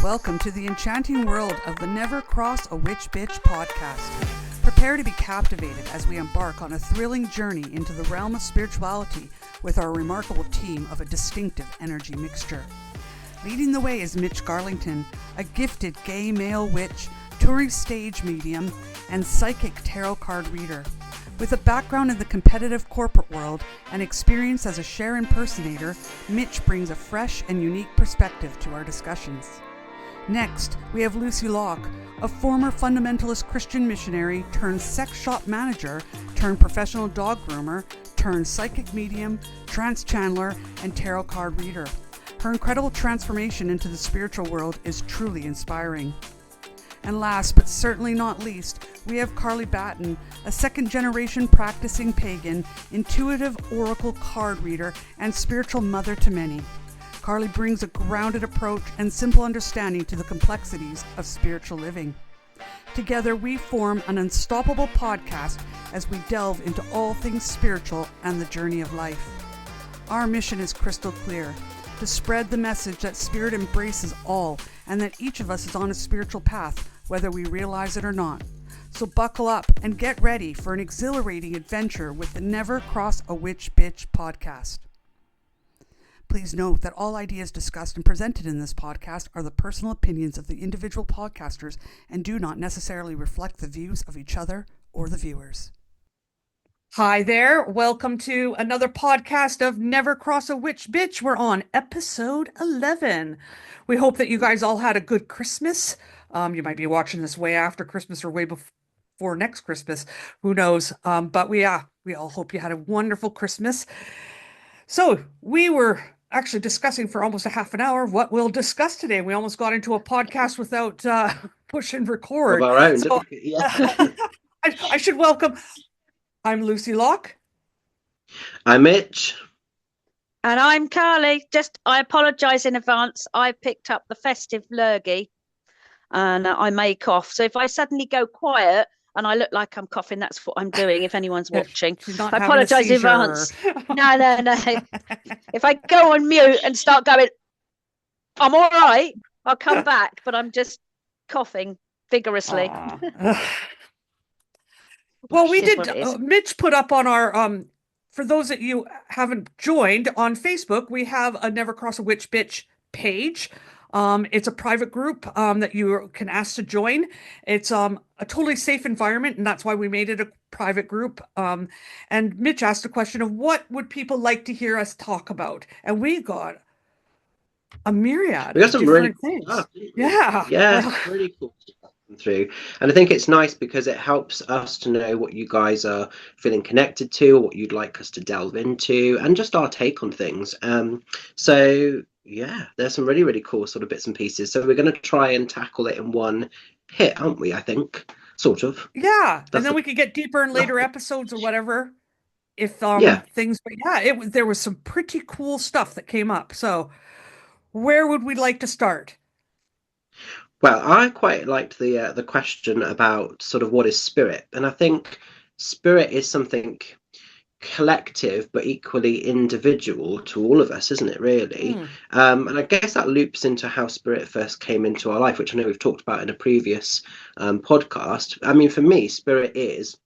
Welcome to the enchanting world of the Never Cross a Witch Bitch podcast. Prepare to be captivated as we embark on a thrilling journey into the realm of spirituality with our remarkable team of a distinctive energy mixture. Leading the way is Mitch Garlington, a gifted gay male witch, touring stage medium, and psychic tarot card reader. With a background in the competitive corporate world and experience as a Cher impersonator, Mitch brings a fresh and unique perspective to our discussions. Next, we have Lucy Locke, a former fundamentalist Christian missionary turned sex shop manager turned professional dog groomer turned psychic medium, trance channeler, and tarot card reader. Her incredible transformation into the spiritual world is truly inspiring. And last, but certainly not least, we have Carly Batten, a second-generation practicing pagan, intuitive oracle card reader, and spiritual mother to many. Carly brings a grounded approach and simple understanding to the complexities of spiritual living. Together, we form an unstoppable podcast as we delve into all things spiritual and the journey of life. Our mission is crystal clear: to spread the message that spirit embraces all and that each of us is on a spiritual path, whether we realize it or not. So buckle up and get ready for an exhilarating adventure with the Never Cross a Witch Bitch podcast. Please note that all ideas discussed and presented in this podcast are the personal opinions of the individual podcasters and do not necessarily reflect the views of each other or the viewers. Hi there. Welcome to another podcast of Never Cross a Witch Bitch. We're on episode 11. We hope that you guys all had a good Christmas. You might be watching this way after Christmas or way before next Christmas. Who knows? But we all hope you had a wonderful Christmas. So we were actually discussing for almost a half an hour what we'll discuss today. We almost got into a podcast without push and record. Of our own, So, yeah. I should welcome. I'm Lucy Locke. I'm Mitch. And I'm Carly. I apologise in advance. I picked up the festive lurgy and I may cough. So if I suddenly go quiet and I look like I'm coughing, that's what I'm doing if anyone's watching. I apologise in advance. No. If I go on mute and start going, I'm all right, I'll come back, but I'm just coughing vigorously. Well, we did. Mitch put up on our, for those that you haven't joined on Facebook, we have a Never Cross a Witch Bitch page. It's a private group that you can ask to join. It's a totally safe environment, and that's why we made it a private group. And Mitch asked a question of what would people like to hear us talk about, and we got a myriad of different things. Yeah, really cool stuff through. And I think it's nice because it helps us to know what you guys are feeling connected to, or what you'd like us to delve into, and just our take on things. So yeah, there's some really, really cool sort of bits and pieces. So we're going to try and tackle it in one hit, aren't we? I think, sort of. Yeah, and then we could get deeper in later episodes or whatever. If things, but yeah, there was some pretty cool stuff that came up. So where would we like to start? Well, I quite liked the question about sort of what is spirit, and I think spirit is something collective but equally individual to all of us, isn't it, really? And I guess that loops into how spirit first came into our life, which I know we've talked about in a previous podcast. I mean, for me, spirit is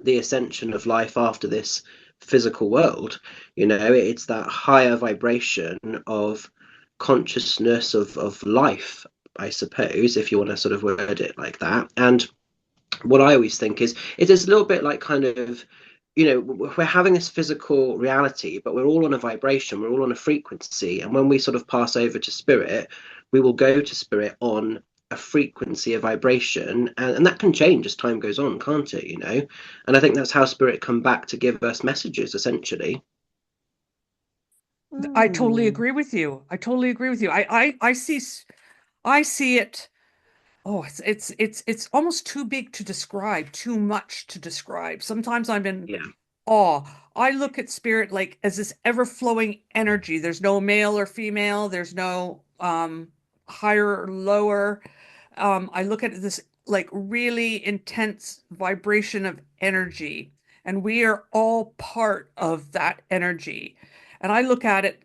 the ascension of life after this physical world. You know, it's that higher vibration of consciousness of life, I suppose, if you want to sort of word it like that. And what I always think is it is a little bit like kind of, you know, we're having this physical reality, but we're all on a vibration, we're all on a frequency. And when we sort of pass over to spirit, we will go to spirit on a frequency, a vibration, and that can change as time goes on, can't it, you know? And I think that's how spirit come back to give us messages, essentially. I totally agree with you. I see it. Oh, it's almost too big to describe, too much to describe. Sometimes I'm in awe. I look at spirit like as this ever-flowing energy. There's no male or female. There's no higher or lower. I look at this like really intense vibration of energy, and we are all part of that energy. And I look at it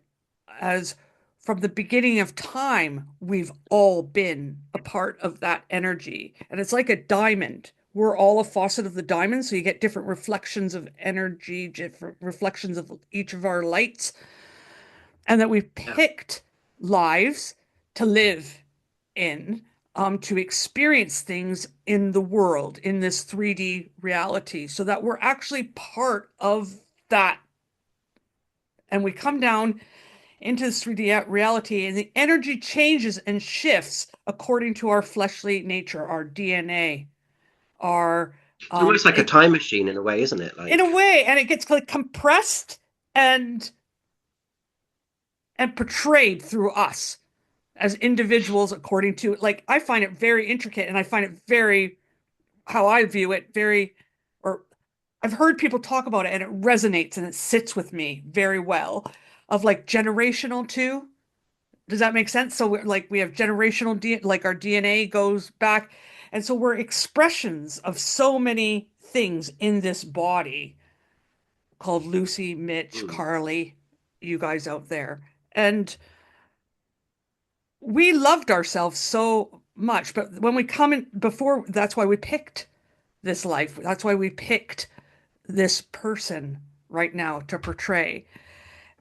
as from the beginning of time, we've all been a part of that energy. And it's like a diamond. We're all a faucet of the diamond. So you get different reflections of energy, different reflections of each of our lights. And that we've picked lives to live in, to experience things in the world, in this 3D reality, so that we're actually part of that. And we come down into this 3D reality, and the energy changes and shifts according to our fleshly nature, our DNA, our It's almost like a time machine in a way, isn't it? in a way, and it gets like compressed and portrayed through us as individuals according to, like, I find it very intricate, and I find it very, how I view it, very, or I've heard people talk about it and it resonates and it sits with me very well, of like generational too. Does that make sense? So we're like, we have generational, like our DNA goes back. And so we're expressions of so many things in this body called Lucy, Mitch, Carly, you guys out there. And we loved ourselves so much. But when we come in before, that's why we picked this life. That's why we picked this person right now to portray.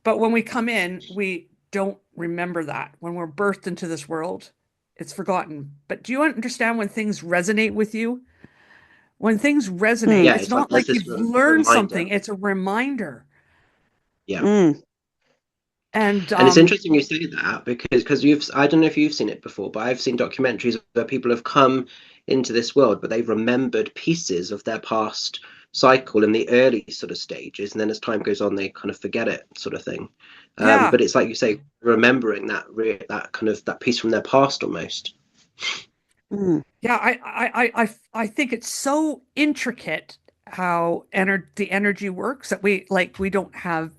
But when we come in, we don't remember that. When we're birthed into this world, it's forgotten. But do you understand when things resonate with you? When things resonate, Yeah, it's it's like not there's like this you've learned reminder. something, it's a reminder. Yeah. And And it's interesting you say that, because I don't know if you've seen it before, but I've seen documentaries where people have come into this world, but they've remembered pieces of their past cycle in the early sort of stages, and then as time goes on, they kind of forget it, sort of thing. yeah, But it's like you say, remembering that kind of that piece from their past almost. yeah, I think it's so intricate how the energy works that we don't have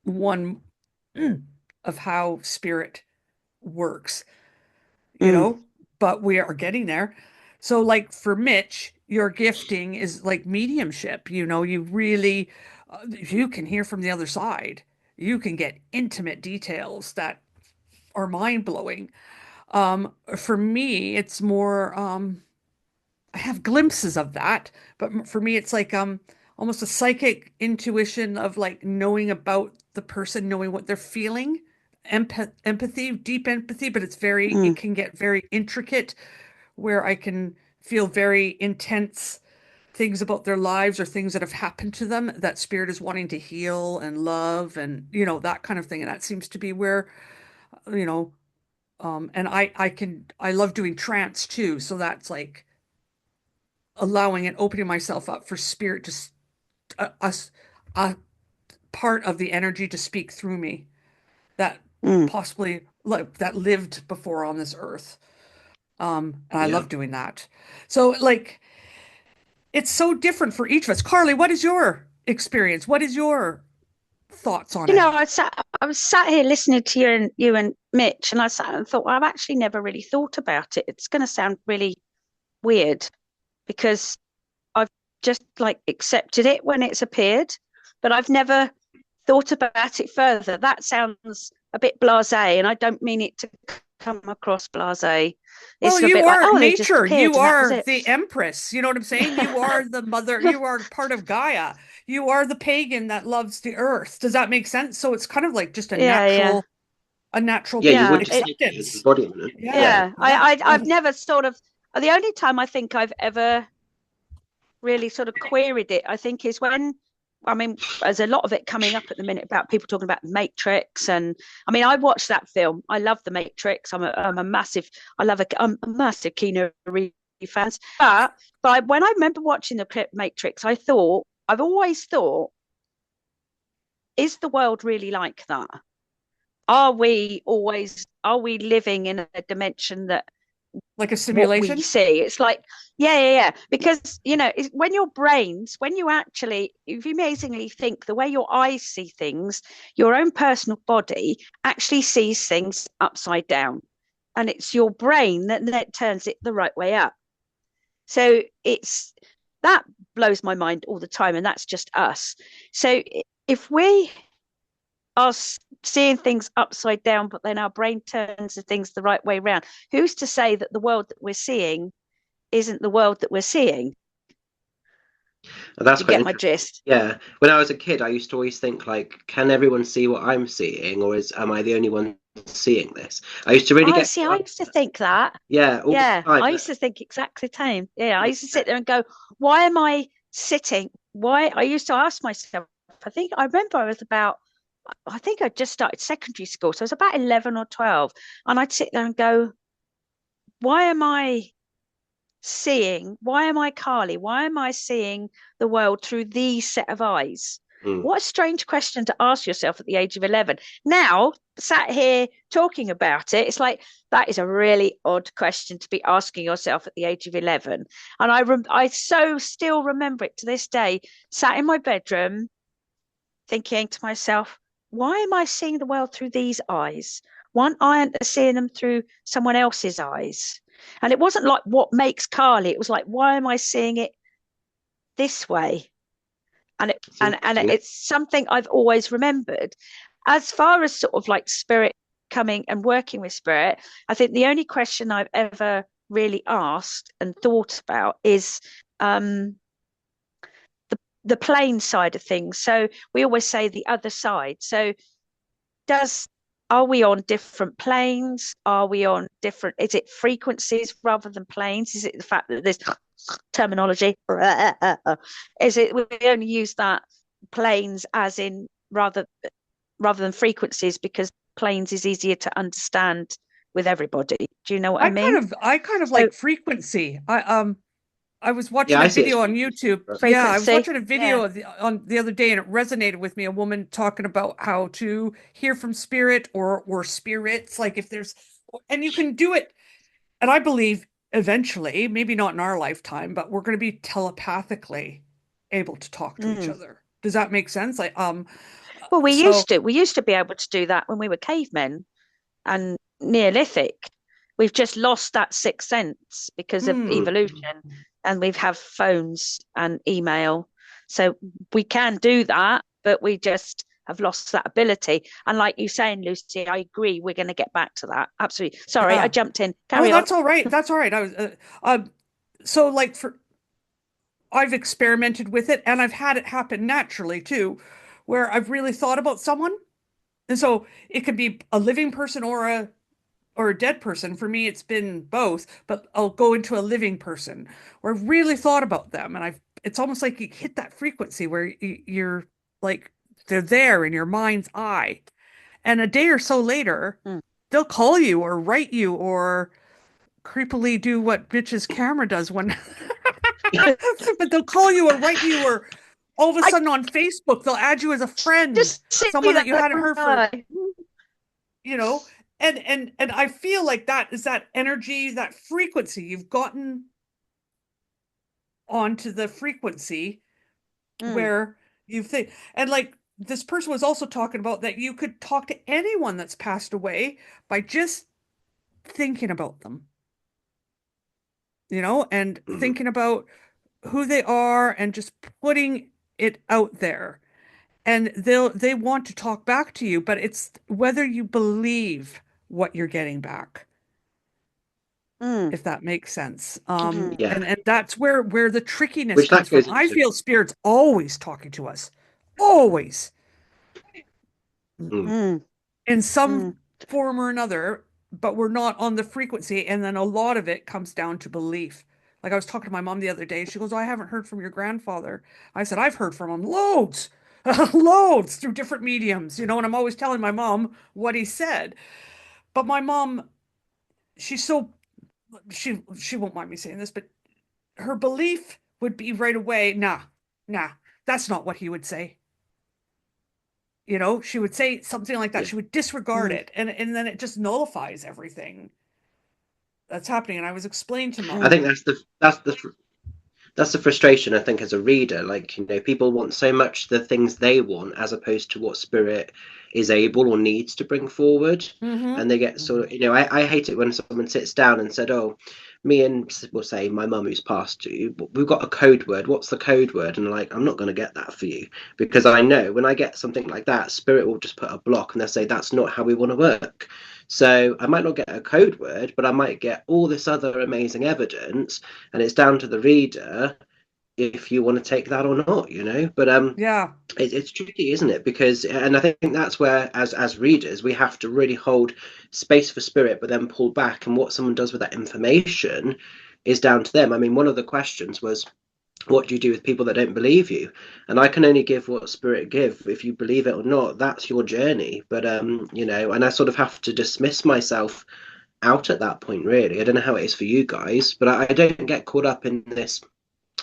one of how spirit works, but we are getting there. So like for Mitch, your gifting is like mediumship, you really, you can hear from the other side. You can get intimate details that are mind blowing. For me, it's more, I have glimpses of that, but for me, it's like almost a psychic intuition of like knowing about the person, knowing what they're feeling, empathy, deep empathy, but it can get very intricate where I can feel very intense things about their lives or things that have happened to them that spirit is wanting to heal and love and that kind of thing. And that seems to be where, you know, and I love doing trance too. So that's like allowing and opening myself up for spirit to us a part of the energy to speak through me that possibly like that lived before on this earth. And I Yeah. love doing that. So like it's so different for each of us. Carly, what is your experience? What is your thoughts on it? I was sat here listening to you and Mitch, and I sat and thought, well, I've actually never really thought about it. It's going to sound really weird because I've just like accepted it when it's appeared, but I've never thought about it further. That sounds a bit blasé, and I don't mean it to come across blasé. Well, It's a you bit like, are oh, they just nature. appeared You and that was are it. the empress. You know what I'm saying? You are the mother. You are part of Gaia. You are the pagan that loves the earth. Does that make sense? So it's kind of like just Yeah. a natural Yeah, you Yeah. would just take it as acceptance. embodiment. Yeah, Yeah. I've never sort of, the only time I think I've ever really sort of queried it, I think, is when, I mean, there's a lot of it coming up at the minute about people talking about the Matrix. And I mean, I watched that film. I love the Matrix. I'm a massive, I'm a massive Keanu Reeves fan. But when I remember watching the Matrix, I've always thought, is the world really like that? Are we living in a dimension that like a what we simulation. see? It's like, yeah, because when if you amazingly think the way your eyes see things, your own personal body actually sees things upside down, and it's your brain that turns it the right way up. So it's that blows my mind all the time, and that's just us. So if we seeing things upside down, but then our brain turns the things the right way around. Who's to say that the world that we're seeing isn't the world that we're seeing? That's You quite get my interesting. gist? Yeah. When I was a kid, I used to always think, like, can everyone see what I'm seeing, or am I the only one seeing this? I used to really I get see. I used to think that. yeah, all the Yeah, time. I used to think exactly the same. Yeah, I used to sit there and go, why am I sitting? Why? I used to ask myself, I remember I think I just started secondary school. So I was about 11 or 12. And I'd sit there and go, why am I why am I Carly? Why am I seeing the world through these set of eyes? Mm. What a strange question to ask yourself at the age of 11. Now, sat here talking about it, it's like that is a really odd question to be asking yourself at the age of 11. And I so still remember it to this day, sat in my bedroom thinking to myself, why am I seeing the world through these eyes? Why aren't I seeing them through someone else's eyes? And it wasn't like what makes Carly. It was like, why am I seeing it this way? And it's something I've always remembered. As far as sort of like spirit coming and working with spirit, I think the only question I've ever really asked and thought about is the plane side of things. So we always say the other side. So are we on different planes? Are we on different, is it frequencies rather than planes? Is it the fact that there's terminology? Is it we only use that planes as in rather than frequencies because planes is easier to understand with everybody? Do you know what I mean? I kind of like frequency. I was watching I a see video on YouTube. Frequency. Yeah, I was watching a video Yeah. on the other day, and it resonated with me. A woman talking about how to hear from spirit or spirits, like if there's, and you can do it. And I believe eventually, maybe not in our lifetime, but we're going to be telepathically able to talk to each other. Does that make sense? Like, Well, we so used to be able to do that when we were cavemen and Neolithic. We've just lost that sixth sense because of evolution, and we have phones and email. So we can do that, but we just have lost that ability. And like you saying, Lucy, I agree. We're going to get back to that. Absolutely. Sorry, yeah. I jumped in. Carry on. That's all right. That's all right. I was so like I've experimented with it, and I've had it happen naturally too, where I've really thought about someone. And so it could be a living person or a dead person. For me, it's been both, but I'll go into a living person where I've really thought about them, and it's almost like you hit that frequency where you're like they're there in your mind's eye. And a day or so later, they'll call you or write you or creepily do what Mitch's camera does when but they'll call you or write you, or all of a sudden on Facebook they'll add you as a friend, someone that you hadn't heard for, and I feel like that is that energy, that frequency. You've gotten onto the frequency where you think, and like this person was also talking about that you could talk to anyone that's passed away by just thinking about them, and thinking about who they are and just putting it out there. And they want to talk back to you, but it's whether you believe what you're getting back, if that makes sense. And that's where the trickiness Which comes that goes from. I into feel spirit's always talking to us, always, in some form or another, but we're not on the frequency. And then a lot of it comes down to belief. Like I was talking to my mom the other day. She goes, "Oh, I haven't heard from your grandfather." I said, "I've heard from him loads." Loads through different mediums, and I'm always telling my mom what he said. But my mom, she's so she won't mind me saying this, but her belief would be right away, nah, that's not what he would say. She would say something like that. Yeah. She would disregard it, and then it just nullifies everything that's happening. And I was explaining to mom. I think that's the frustration, I think, as a reader. Like, people want so much the things they want as opposed to what spirit is able or needs to bring forward. And they get sort of, I hate it when someone sits down and said, "Oh, me and we'll say my mum who's passed, we've got a code word. What's the code word? And like, I'm not going to get that for you, because I know when I get something like that, spirit will just put a block and they'll say that's not how we want to work. So I might not get a code word, but I might get all this other amazing evidence, and it's down to the reader if you want to take that or not, But Yeah. it's tricky, isn't it? Because, and I think that's where, as readers, we have to really hold space for spirit, but then pull back. And what someone does with that information is down to them. I mean, one of the questions was, what do you do with people that don't believe you? And I can only give what spirit give. If you believe it or not, that's your journey. But and I sort of have to dismiss myself out at that point, really. I don't know how it is for you guys, but I don't get caught up in this,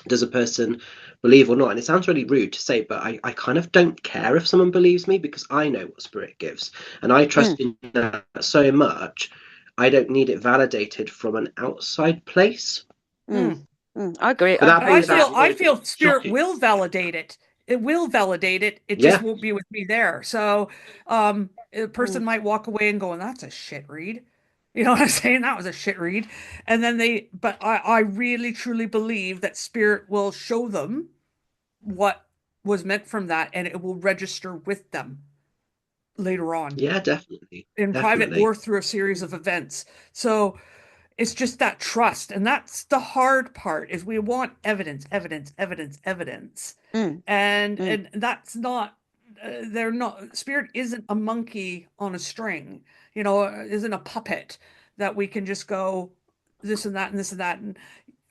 does a person believe or not? And it sounds really rude to say, but I kind of don't care if someone believes me, because I know what spirit gives, and I trust in that so much. I don't need it validated from an outside place. I agree. But that brings I feel spirit shocking. will validate it. It will validate it. It just Yeah, won't be with me there. So, a person might walk away and go, "That's a shit read." You know what I'm saying? That was a shit read. And then but I really truly believe that spirit will show them what was meant from that, and it will register with them later on yeah, definitely, in private definitely. or through a series of events. So it's just that trust, and that's the hard part, is we want evidence, evidence, evidence, evidence. And that's not, they're not, spirit isn't a monkey on a string, isn't a puppet that we can just go this and that and this and that.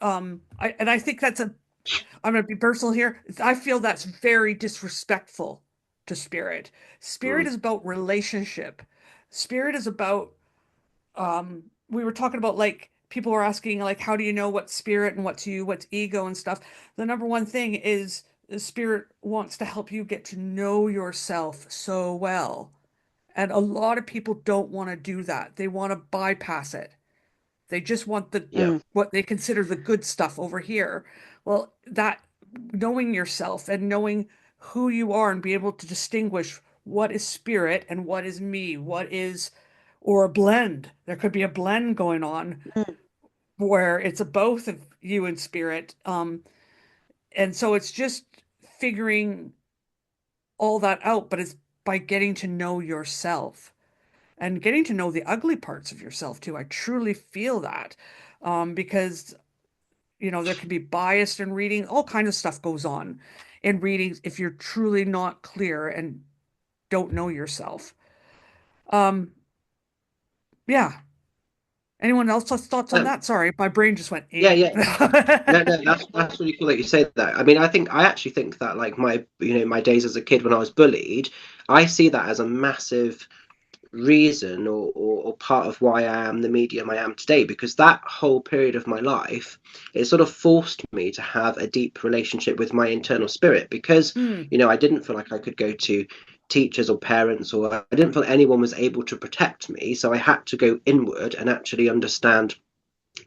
And I think I'm going to be personal here. I feel that's very disrespectful to spirit. Spirit Mm. is about relationship. Spirit is about, we were talking about, like, people were asking, like, how do you know what's spirit and what's you, what's ego and stuff? The number one thing is the spirit wants to help you get to know yourself so well. And a lot of people don't want to do that. They want to bypass it. They just want Yeah, what they consider the good stuff over here. Well, that knowing yourself and knowing who you are and be able to distinguish what is spirit and what is me, or a blend. There could be a blend going on where it's a both of you and spirit. And so it's just figuring all that out, but it's by getting to know yourself and getting to know the ugly parts of yourself too. I truly feel that, because there can be bias in reading. All kinds of stuff goes on in readings if you're truly not clear and don't know yourself. Um, yeah. Anyone else has thoughts on yeah, that? Sorry, my brain just went, yeah, eh. yeah. No, no, that's really cool that you said that. I mean, I actually think that, like, my days as a kid when I was bullied, I see that as a massive reason, or part of why I am the medium I am today, because that whole period of my life, it sort of forced me to have a deep relationship with my internal spirit, because Mm, I didn't feel like I could go to teachers or parents, or I didn't feel anyone was able to protect me, so I had to go inward and actually understand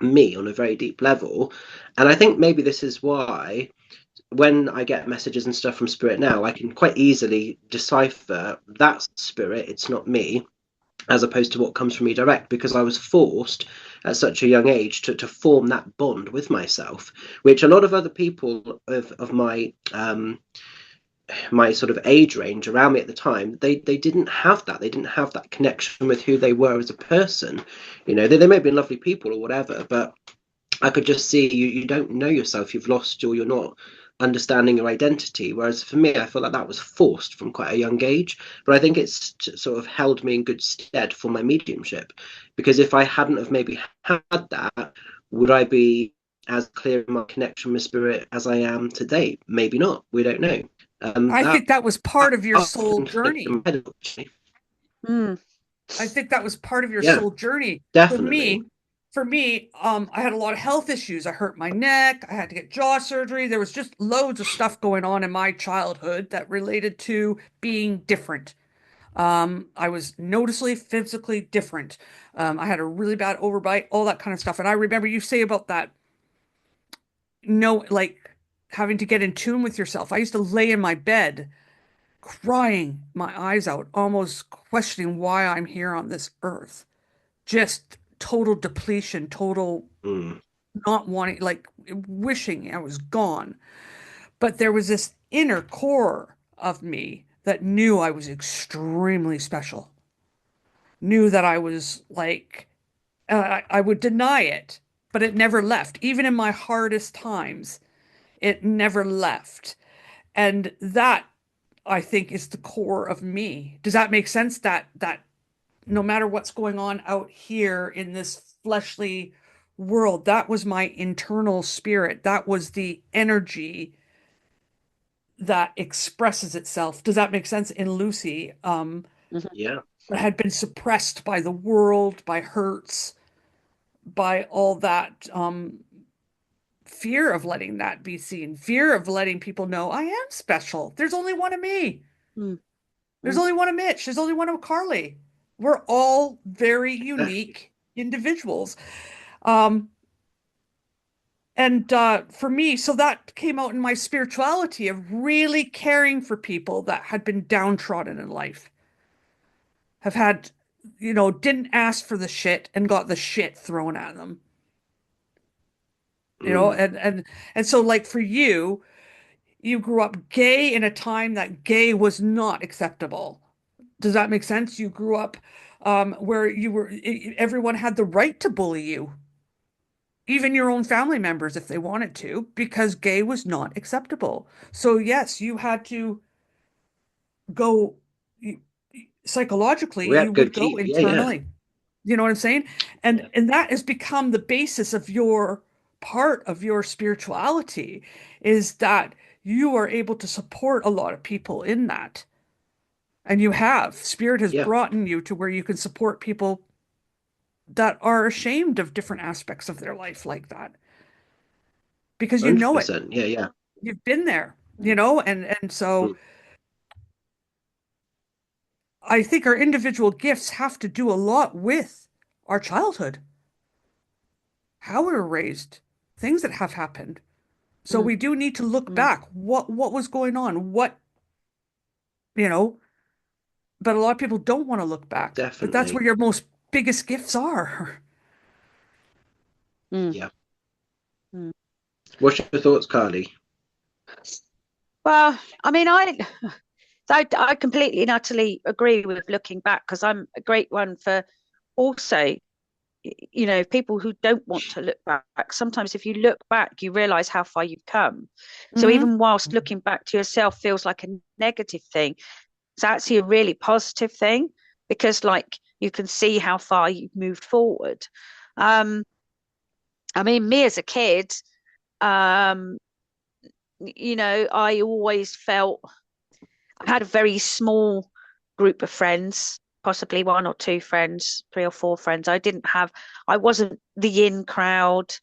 me on a very deep level. And I think maybe this is why when I get messages and stuff from spirit now, I can quite easily decipher that's spirit, it's not me, as opposed to what comes from me direct, because I was forced at such a young age to form that bond with myself, which a lot of other people of my sort of age range around me at the time, they didn't have that. They didn't have that connection with who they were as a person. They may have been lovely people or whatever, but I could just see you don't know yourself. You've lost, or you're not understanding your identity. Whereas for me, I feel like that was forced from quite a young age. But I think it's sort of held me in good stead for my mediumship, because if I hadn't have maybe had that, would I be as clear in my connection with spirit as I am today? Maybe not. We don't know. I That think that was part of your soul often takes journey. in my head, actually. I think that was part of your Yeah, soul journey. For definitely. me, I had a lot of health issues. I hurt my neck. I had to get jaw surgery. There was just loads of stuff going on in my childhood that related to being different. I was noticeably physically different. I had a really bad overbite, all that kind of stuff. And I remember you say about that, no, like having to get in tune with yourself. I used to lay in my bed crying my eyes out, almost questioning why I'm here on this earth. Just total depletion, total Mm. not wanting, like wishing I was gone. But there was this inner core of me that knew I was extremely special, knew that I was like, I would deny it, but it never left. Even in my hardest times, it never left. And that, I think, is the core of me. Does that make sense? That no matter what's going on out here in this fleshly world, that was my internal spirit. That was the energy that expresses itself. Does that make sense in Lucy? Mhm. Yeah, That had been suppressed by the world, by hurts, by all that fear of letting that be seen, fear of letting people know I am special. There's only one of me. Mm. There's Mm. only one of Mitch. There's only one of Carly. We're all very definitely. unique individuals. Um, and for me, so that came out in my spirituality of really caring for people that had been downtrodden in life, have had, didn't ask for the shit and got the shit thrown at them. You know, Mm. and so like for you, you grew up gay in a time that gay was not acceptable. Does that make sense? You grew up where everyone had the right to bully you, even your own family members if they wanted to, because gay was not acceptable. So yes, you had to go you, psychologically, We you had would good go teeth. Yeah, yeah, internally. You know what I'm saying? yeah. And that has become the basis of your part of your spirituality is that you are able to support a lot of people in that. And you have. Spirit has Yeah, brought in you to where you can support people that are ashamed of different aspects of their life like that because you know it. 100%. Yeah, yeah. You've been there, Mm. and so Mm. I think our individual gifts have to do a lot with our childhood, how we were raised, things that have happened. So Mm. we do need to look Mm. back. What was going on? You know, but a lot of people don't want to look back. But that's where Definitely. your most biggest gifts are. Mm. Yeah. Mm. What's your thoughts, Carly? Well, I mean, I completely and utterly agree with looking back because I'm a great one for also, people who don't want to look back. Sometimes if you look back, you realize how far you've come. So Hmm. even whilst looking back to yourself feels like a negative thing, it's actually a really positive thing because like you can see how far you've moved forward. Um, I mean, me as a kid, um, I always felt I had a very small group of friends, possibly one or two friends, three or four friends. I wasn't the in crowd.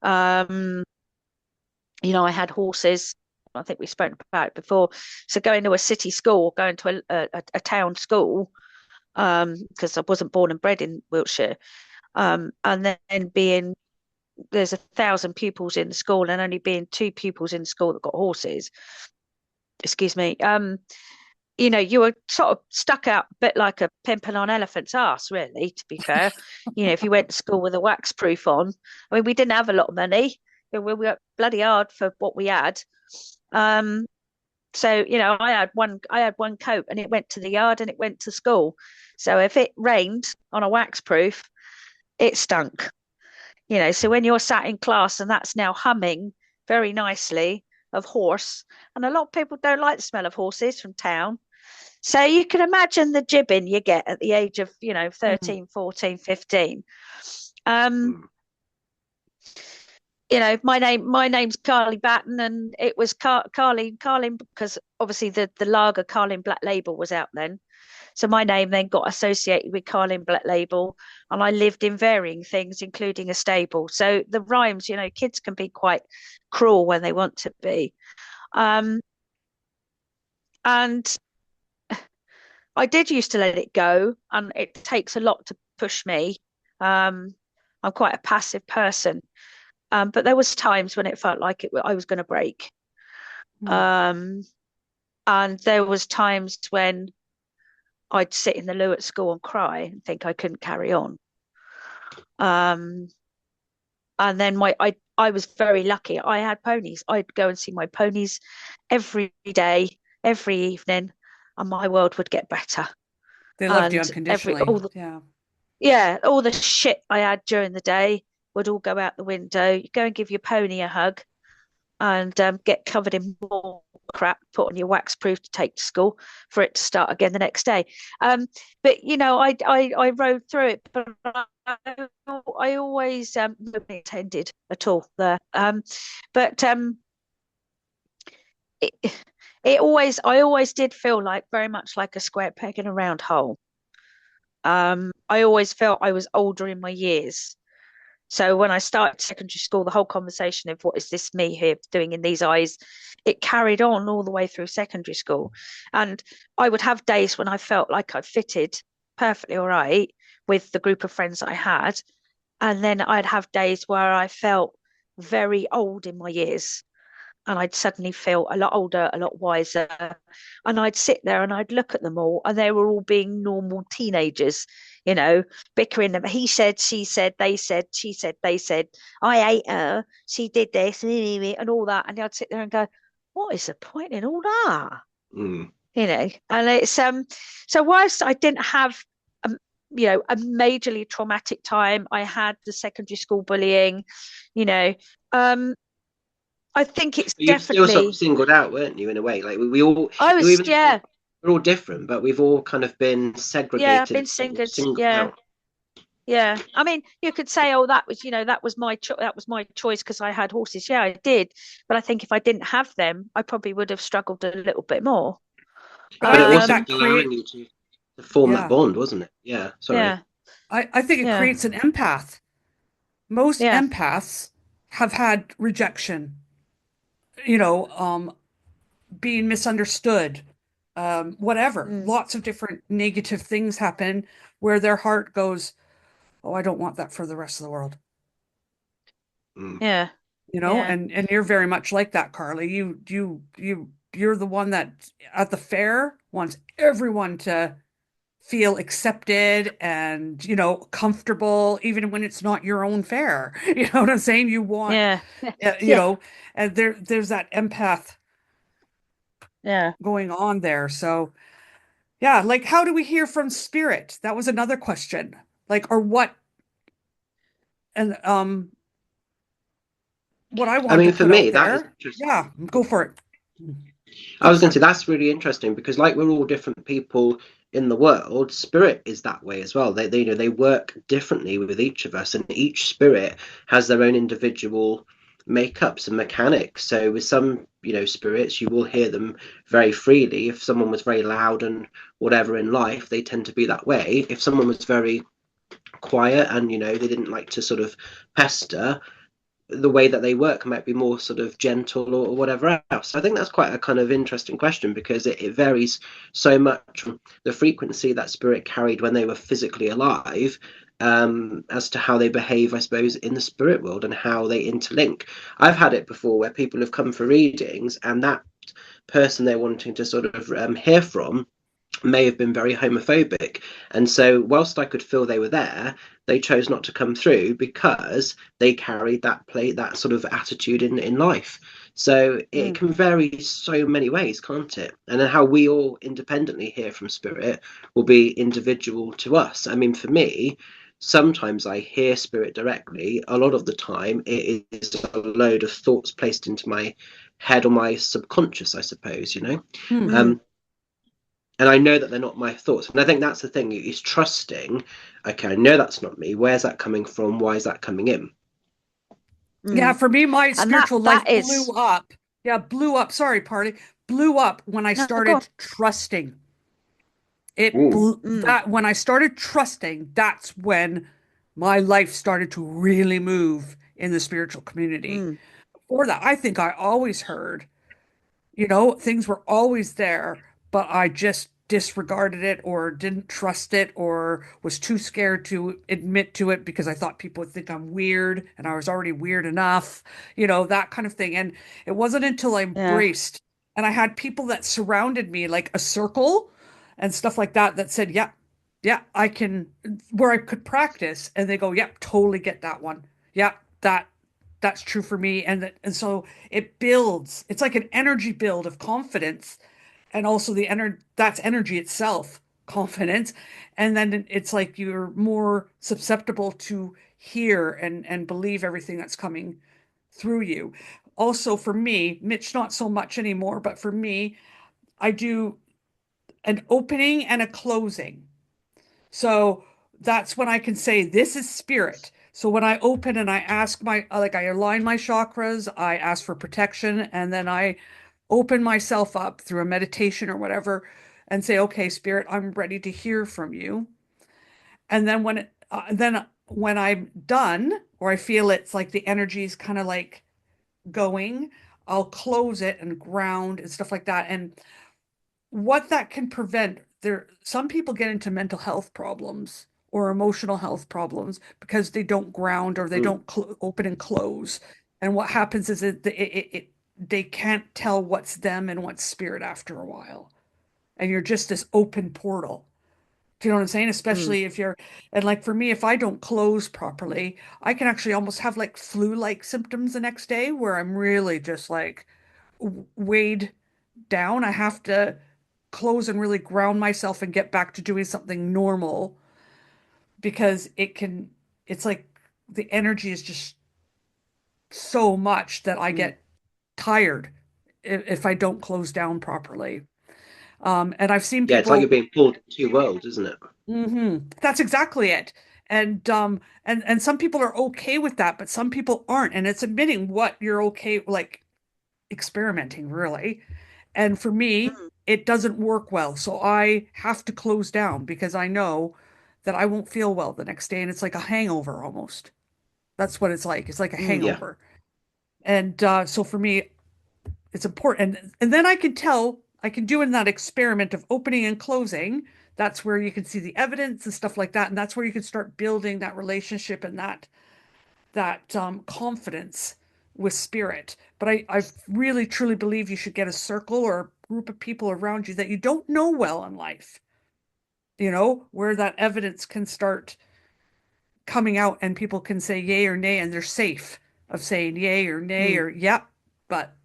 Um, I had horses. I think we've spoken about it before. So going to a city school, going to a town school, because I wasn't born and bred in Wiltshire, and then being there's 1,000 pupils in the school and only being two pupils in the school that got horses. Excuse me. You were sort of stuck out a bit like a pimping on elephant's ass, really, to be fair. If you went to school with a wax proof on, I mean, we didn't have a lot of money. We worked bloody hard for what we had. Um, so, I had one coat and it went to the yard and it went to school. So if it rained on a wax proof, it stunk. So when you're sat in class and that's now humming very nicely of horse, and a lot of people don't like the smell of horses from town. So you can imagine the jibbing you get at the age of, Mm. 13, 14, 15. Um, Mm. my name's Carly Batten, and it was Carling because obviously the lager Carling Black Label was out then. So my name then got associated with Carling Black Label, and I lived in varying things, including a stable. So the rhymes, kids can be quite cruel when they want to be. Um, and I did used to let it go, and it takes a lot to push me. Um, I'm quite a passive person, but there was times when it felt like I was going to break, Mm. um, and there was times when I'd sit in the loo at school and cry and think I couldn't carry on. Um, And then I was very lucky. I had ponies. I'd go and see my ponies every day, every evening, and my world would get better. They loved you And unconditionally. Yeah. yeah, all the shit I had during the day would all go out the window. You go and give your pony a hug and get covered in more crap, put on your wax proof to take to school for it to start again the next day. But I rode through it, but I always nobody intended at all there. But it, I always did feel like very much like a square peg in a round hole. I always felt I was older in my years. So when I started secondary school, the whole conversation of what is this me here doing in these eyes, it carried on all the way through secondary school. And I would have days when I felt like I fitted perfectly all right with the group of friends I had. And then I'd have days where I felt very old in my years. And I'd suddenly feel a lot older, a lot wiser. And I'd sit there and I'd look at them all, and they were all being normal teenagers, bickering them. He said, she said, they said, she said, they said, I ate her, she did this, and all that. And I'd sit there and go, what is the point in all that? Mm. And it's so whilst I didn't have a majorly traumatic time, I had the secondary school bullying, I think it's You still sort definitely. of singled out, weren't you, in a way? Like we all, I was, even yeah, we're all different, but we've all kind of been yeah, I've segregated, been singled, singled yeah, out. yeah. I mean, you could say, oh, that was my choice because I had horses. Yeah, I did, but I think if I didn't have them, I probably would have struggled a little bit more. But But I it think wasn't that allowing you to form that yeah, bond, wasn't it? Yeah, sorry. Yeah, I think it yeah, creates an empath. Most yeah, empaths have had rejection, you know, um, being misunderstood, whatever. mm, Lots of different negative things happen where their heart goes, "Oh, I don't want that for the rest of the world." Mm. yeah, yeah, And you're very much like that, Carly. You're the one that at the fair wants everyone to feel accepted and comfortable even when it's not your own fair. You know what I'm saying? You want yeah, you yeah, know and there's that empath yeah. going on there. So yeah, like how do we hear from spirit? That was another question. Like, or what? And what I I wanted to mean, for put out me, that is there, interesting. yeah, go for it. I Go was going for to say it. that's really interesting because, like, we're all different people in the world. Spirit is that way as well. They work differently with each of us, and each spirit has their own individual makeups and mechanics. So with some, spirits, you will hear them very freely. If someone was very loud and whatever in life, they tend to be that way. If someone was very quiet and they didn't like to sort of pester, the way that they work might be more sort of gentle or whatever else. I think that's quite a kind of interesting question because it varies so much from the frequency that spirit carried when they were physically alive, as to how they behave, I suppose, in the spirit world and how they interlink. I've had it before where people have come for readings and that person they're wanting to sort of hear from may have been very homophobic. And so, whilst I could feel they were there, they chose not to come through because they carried that sort of attitude in life. So it Mm, can vary so many ways, can't it? And then how we all independently hear from spirit will be individual to us. I mean, for me, sometimes I hear spirit directly. A lot of the time, it is a load of thoughts placed into my head or my subconscious, I suppose. Hmm. mm, Um, and I know that they're not my thoughts. And I think that's the thing is trusting. Okay, I know that's not me. Where's that coming from? Why is that coming in? Yeah, mm. for me, my And that spiritual life that blew is up. Yeah, blew up. Sorry, party. Blew up when I no, go on. started trusting. It Ooh. blew Mm, that when I started trusting, that's when my life started to really move in the spiritual community. mm, Before that, I think I always heard, things were always there, but I just disregarded it or didn't trust it or was too scared to admit to it because I thought people would think I'm weird and I was already weird enough, that kind of thing. And it wasn't until I yeah, embraced and I had people that surrounded me like a circle and stuff like that that said, yeah, yeah, I can, where I could practice. And they go, yeah, totally get that one. Yeah. that's true for me. And so it builds. It's like an energy build of confidence, and also that's energy itself, confidence. And then it's like you're more susceptible to hear and believe everything that's coming through you. Also for me, Mitch, not so much anymore, but for me, I do an opening and a closing. So that's when I can say, this is spirit. So when I open and I ask like I align my chakras, I ask for protection, and then I open myself up through a meditation or whatever and say, okay, spirit, I'm ready to hear from you. And then when I'm done, or I feel it's like the energy is kind of like going, I'll close it and ground and stuff like that. And what that can prevent, some people get into mental health problems or emotional health problems because they don't ground, or they Mm. don't open and close. And what happens is they can't tell what's them and what's spirit after a while. And you're just this open portal. Do you know what I'm saying? Mm. Especially if you're, and like for me, if I don't close properly, I can actually almost have like flu-like symptoms the next day where I'm really just like weighed down. I have to close and really ground myself and get back to doing something normal, because it's like the energy is just so much that I Mm. get tired if I don't close down properly. And I've seen Yeah, it's like you're people. being pulled to two worlds, isn't it? That's exactly it. And some people are okay with that, but some people aren't. And it's admitting what you're okay, like experimenting really. And for me, Mm. it doesn't work well. So I have to close down because I know that I won't feel well the next day. And it's like a hangover almost. That's what it's like. It's like a Mm. Yeah. hangover. And so for me, it's important. And then I can tell, I can do in that experiment of opening and closing. That's where you can see the evidence and stuff like that. And that's where you can start building that relationship and that confidence with spirit. But I really truly believe you should get a circle or a group of people around you that you don't know well in life, where that evidence can start coming out and people can say yay or nay, and they're safe of saying yay or nay Mm. or yep. But,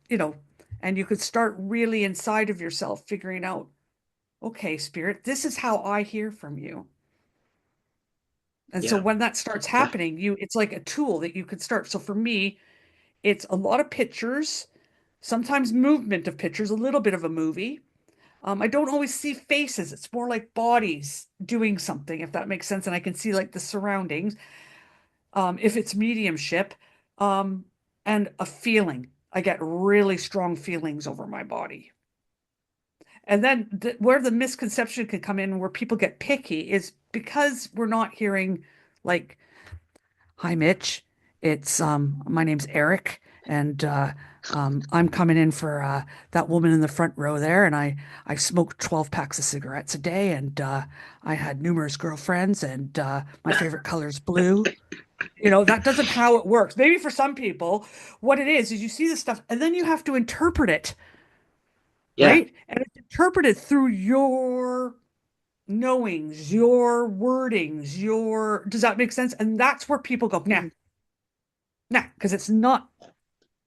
and you could start really inside of yourself figuring out, okay, spirit, this is how I hear from you. And so Yeah. when that starts happening, it's like a tool that you could start. So for me, it's a lot of pictures, sometimes movement of pictures, a little bit of a movie. I don't always see faces. It's more like bodies doing something, if that makes sense. And I can see like the surroundings, if it's mediumship, um, and a feeling. I get really strong feelings over my body. And then where the misconception can come in, where people get picky, is because we're not hearing like, "Hi, Mitch. It's my name's Eric, and I'm coming in for that woman in the front row there, and I smoked 12 packs of cigarettes a day, and I had numerous girlfriends, and my favorite color is blue." That doesn't how it works. Maybe for some people, what it is you see this stuff, and then you have to interpret it, Yeah. right? And it's interpreted through your knowings, your wordings, does that make sense? And that's where people go, nah, Mm. nah, because it's not,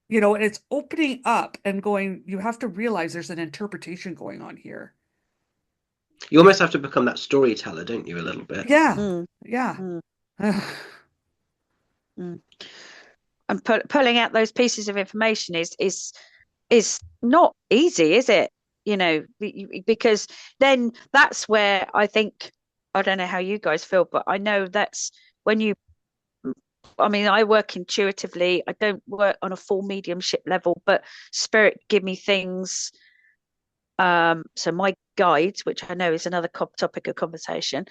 and it's opening up and going, you have to realize there's an interpretation going on here. You almost have to become that storyteller, don't you, a little bit? Yeah, Mm. yeah. Mm. Mm. And pulling out those pieces of information is not easy, is it? Because then that's where I think, I don't know how you guys feel, but I know that's when I mean, I work intuitively. I don't work on a full mediumship level, but spirit give me things. So my guides, which I know is another topic of conversation.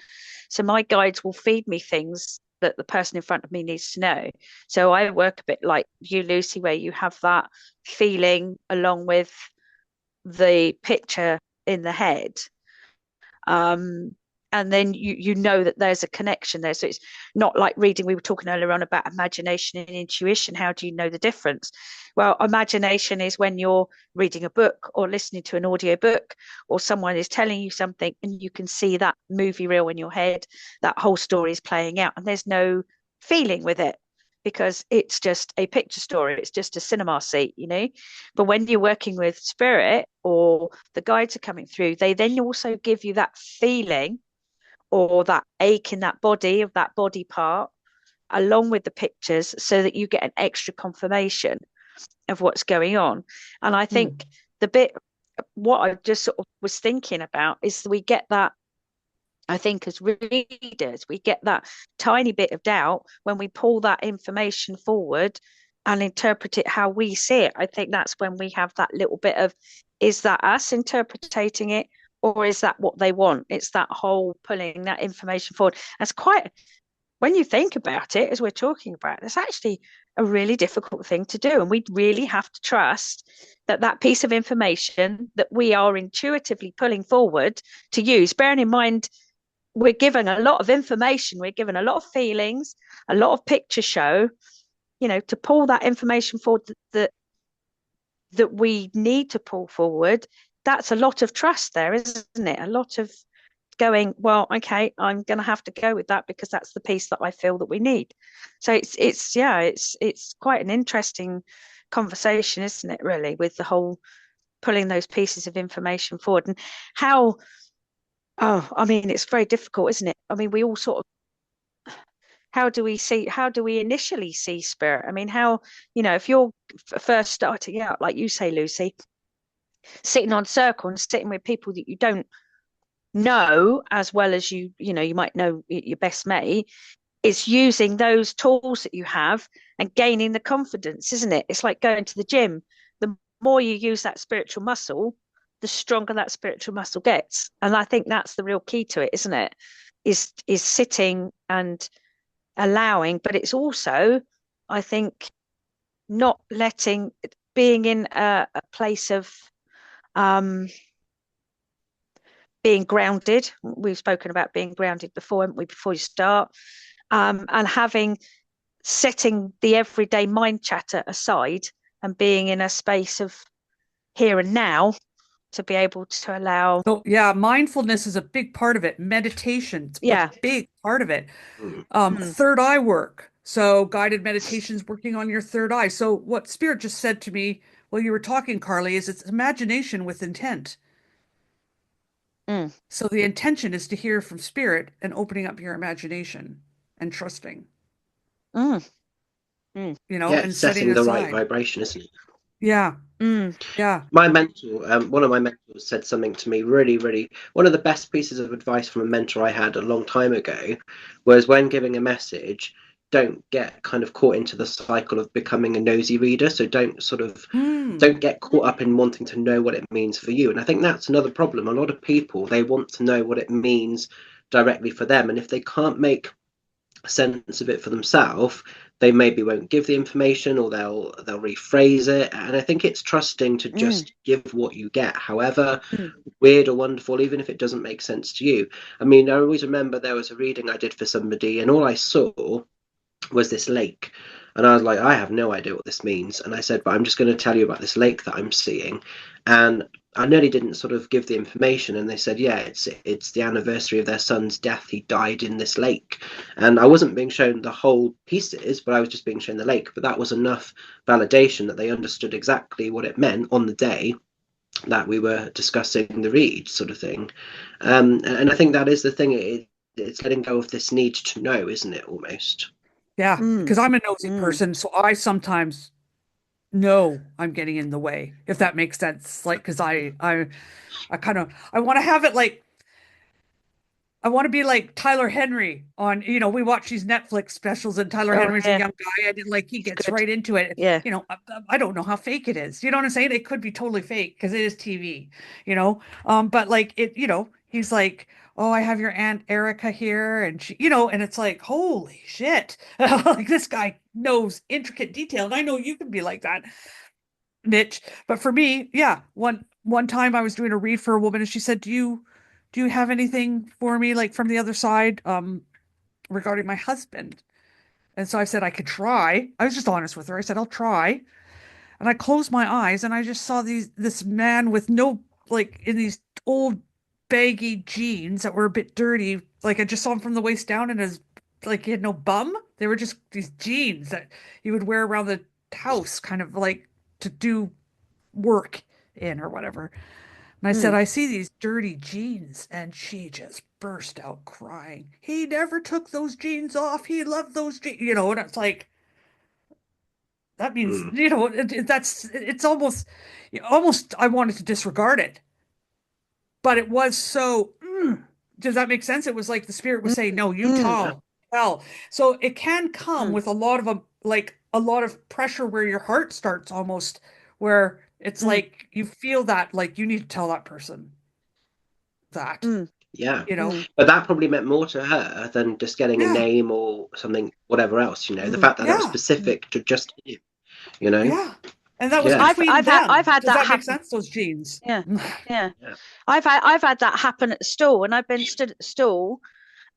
So my guides will feed me things that the person in front of me needs to know. So I work a bit like you, Lucy, where you have that feeling along with the picture in the head. Um, and then you know that there's a connection there. So it's not like reading. We were talking earlier on about imagination and intuition. How do you know the difference? Well, imagination is when you're reading a book or listening to an audio book, or someone is telling you something and you can see that movie reel in your head, that whole story is playing out, and there's no feeling with it because it's just a picture story. It's just a cinema seat, you know. But when you're working with spirit or the guides are coming through, they then also give you that feeling or that ache in that body of that body part along with the pictures so that you get an extra confirmation of what's going on. And I think the bit, what I just sort of was thinking about is we get that, I think as readers, we get that tiny bit of doubt when we pull that information forward and interpret it how we see it. I think that's when we have that little bit of, is that us interpreting it, or is that what they want? It's that whole pulling that information forward. That's quite, when you think about it, as we're talking about, it's actually a really difficult thing to do. And we really have to trust that that piece of information that we are intuitively pulling forward to use, bearing in mind, we're given a lot of information, we're given a lot of feelings, a lot of picture show, you know, to pull that information forward that we need to pull forward. That's a lot of trust there, isn't it? A lot of going, well, okay, I'm going to have to go with that because that's the piece that I feel that we need. So it's quite an interesting conversation, isn't it, really, with the whole pulling those pieces of information forward and how, oh, I mean, it's very difficult, isn't it? I mean, we all sort of, how do we initially see spirit? I mean, how, you know, if you're first starting out, like you say, Lucy, sitting on circle and sitting with people that you don't know as well as you know, you might know your best mate, is using those tools that you have and gaining the confidence, isn't it? It's like going to the gym. The more you use that spiritual muscle, the stronger that spiritual muscle gets. And I think that's the real key to it, isn't it? Is sitting and allowing, but it's also, I think, not letting, being in a place of being grounded. We've spoken about being grounded before, haven't we, before you start, and setting the everyday mind chatter aside and being in a space of here and now to be able to allow. So yeah, mindfulness is a big part of it. Meditation's a big part of it. Third eye work. So guided meditations working on your third eye. So what Spirit just said to me while you were talking, Carly, is it's imagination with intent. So the intention is to hear from Spirit and opening up your imagination and trusting. You know, and setting the aside. right vibration, isn't it? Yeah. Yeah. My mentor, one of my mentors said something to me really, one of the best pieces of advice from a mentor I had a long time ago was, when giving a message, don't get kind of caught into the cycle of becoming a nosy reader. So don't get caught up in wanting to know what it means for you. And I think that's another problem. A lot of people, they want to know what it means directly for them. And if they can't make sense of it for themselves, they maybe won't give the information, or they'll rephrase it. And I think it's trusting to just give what you get, however weird or wonderful, even if it doesn't make sense to you. I mean, I always remember there was a reading I did for somebody, and all I saw was this lake, and I was like, I have no idea what this means. And I said, but I'm just going to tell you about this lake that I'm seeing. And I nearly didn't sort of give the information, and they said, yeah, it's the anniversary of their son's death. He died in this lake. And I wasn't being shown the whole pieces, but I was just being shown the lake. But that was enough validation that they understood exactly what it meant on the day that we were discussing the read, sort of thing. And I think that is the thing. It's letting go of this need to know, isn't it, almost? Yeah, because I'm a nosy person, so I sometimes know I'm getting in the way, if that makes sense. Like, because I kind of, I want to have it like, I want to be like Tyler Henry on, you know, we watch these Netflix specials, and Tyler Henry's a young guy, and like he gets right into it. Yeah. You know, I don't know how fake it is. You know what I'm saying? It could be totally fake because it is TV, you know. But like it, you know, he's like, oh, I have your Aunt Erica here, and she, you know, and it's like, holy shit. Like this guy knows intricate detail. And I know you can be like that, Mitch. But for me, yeah, one time I was doing a read for a woman, and she said, do you have anything for me, like from the other side, regarding my husband? And so I said I could try. I was just honest with her. I said, I'll try. And I closed my eyes, and I just saw this man with no, like, in these old baggy jeans that were a bit dirty. Like I just saw him from the waist down, and his, like, he had no bum. They were just these jeans that you would wear around the house, kind of like to do work in or whatever. And I said, Mm, I see these dirty jeans. And she just burst out crying. He never took those jeans off. He loved those jeans, and it's like, that means, Mm. it's almost, I wanted to disregard it. But it was so, does that make sense? It was like the spirit was saying, no, you mm, Yeah. tell. So it can come mm, with a lot of, like a lot of pressure where your heart starts almost, where it's mm, like you feel that, like you need to tell that person that, mm, Yeah. you know? mm, But that probably meant more to her than just getting a Yeah, name or something, whatever else, the mm, fact that that was yeah, mm. specific to just him. yeah. And that was Yeah. between I've them. had Does that that make happen. sense? Those jeans. Yeah, yeah. Yeah. I've had that happen at the stall, and I've been stood at the stall.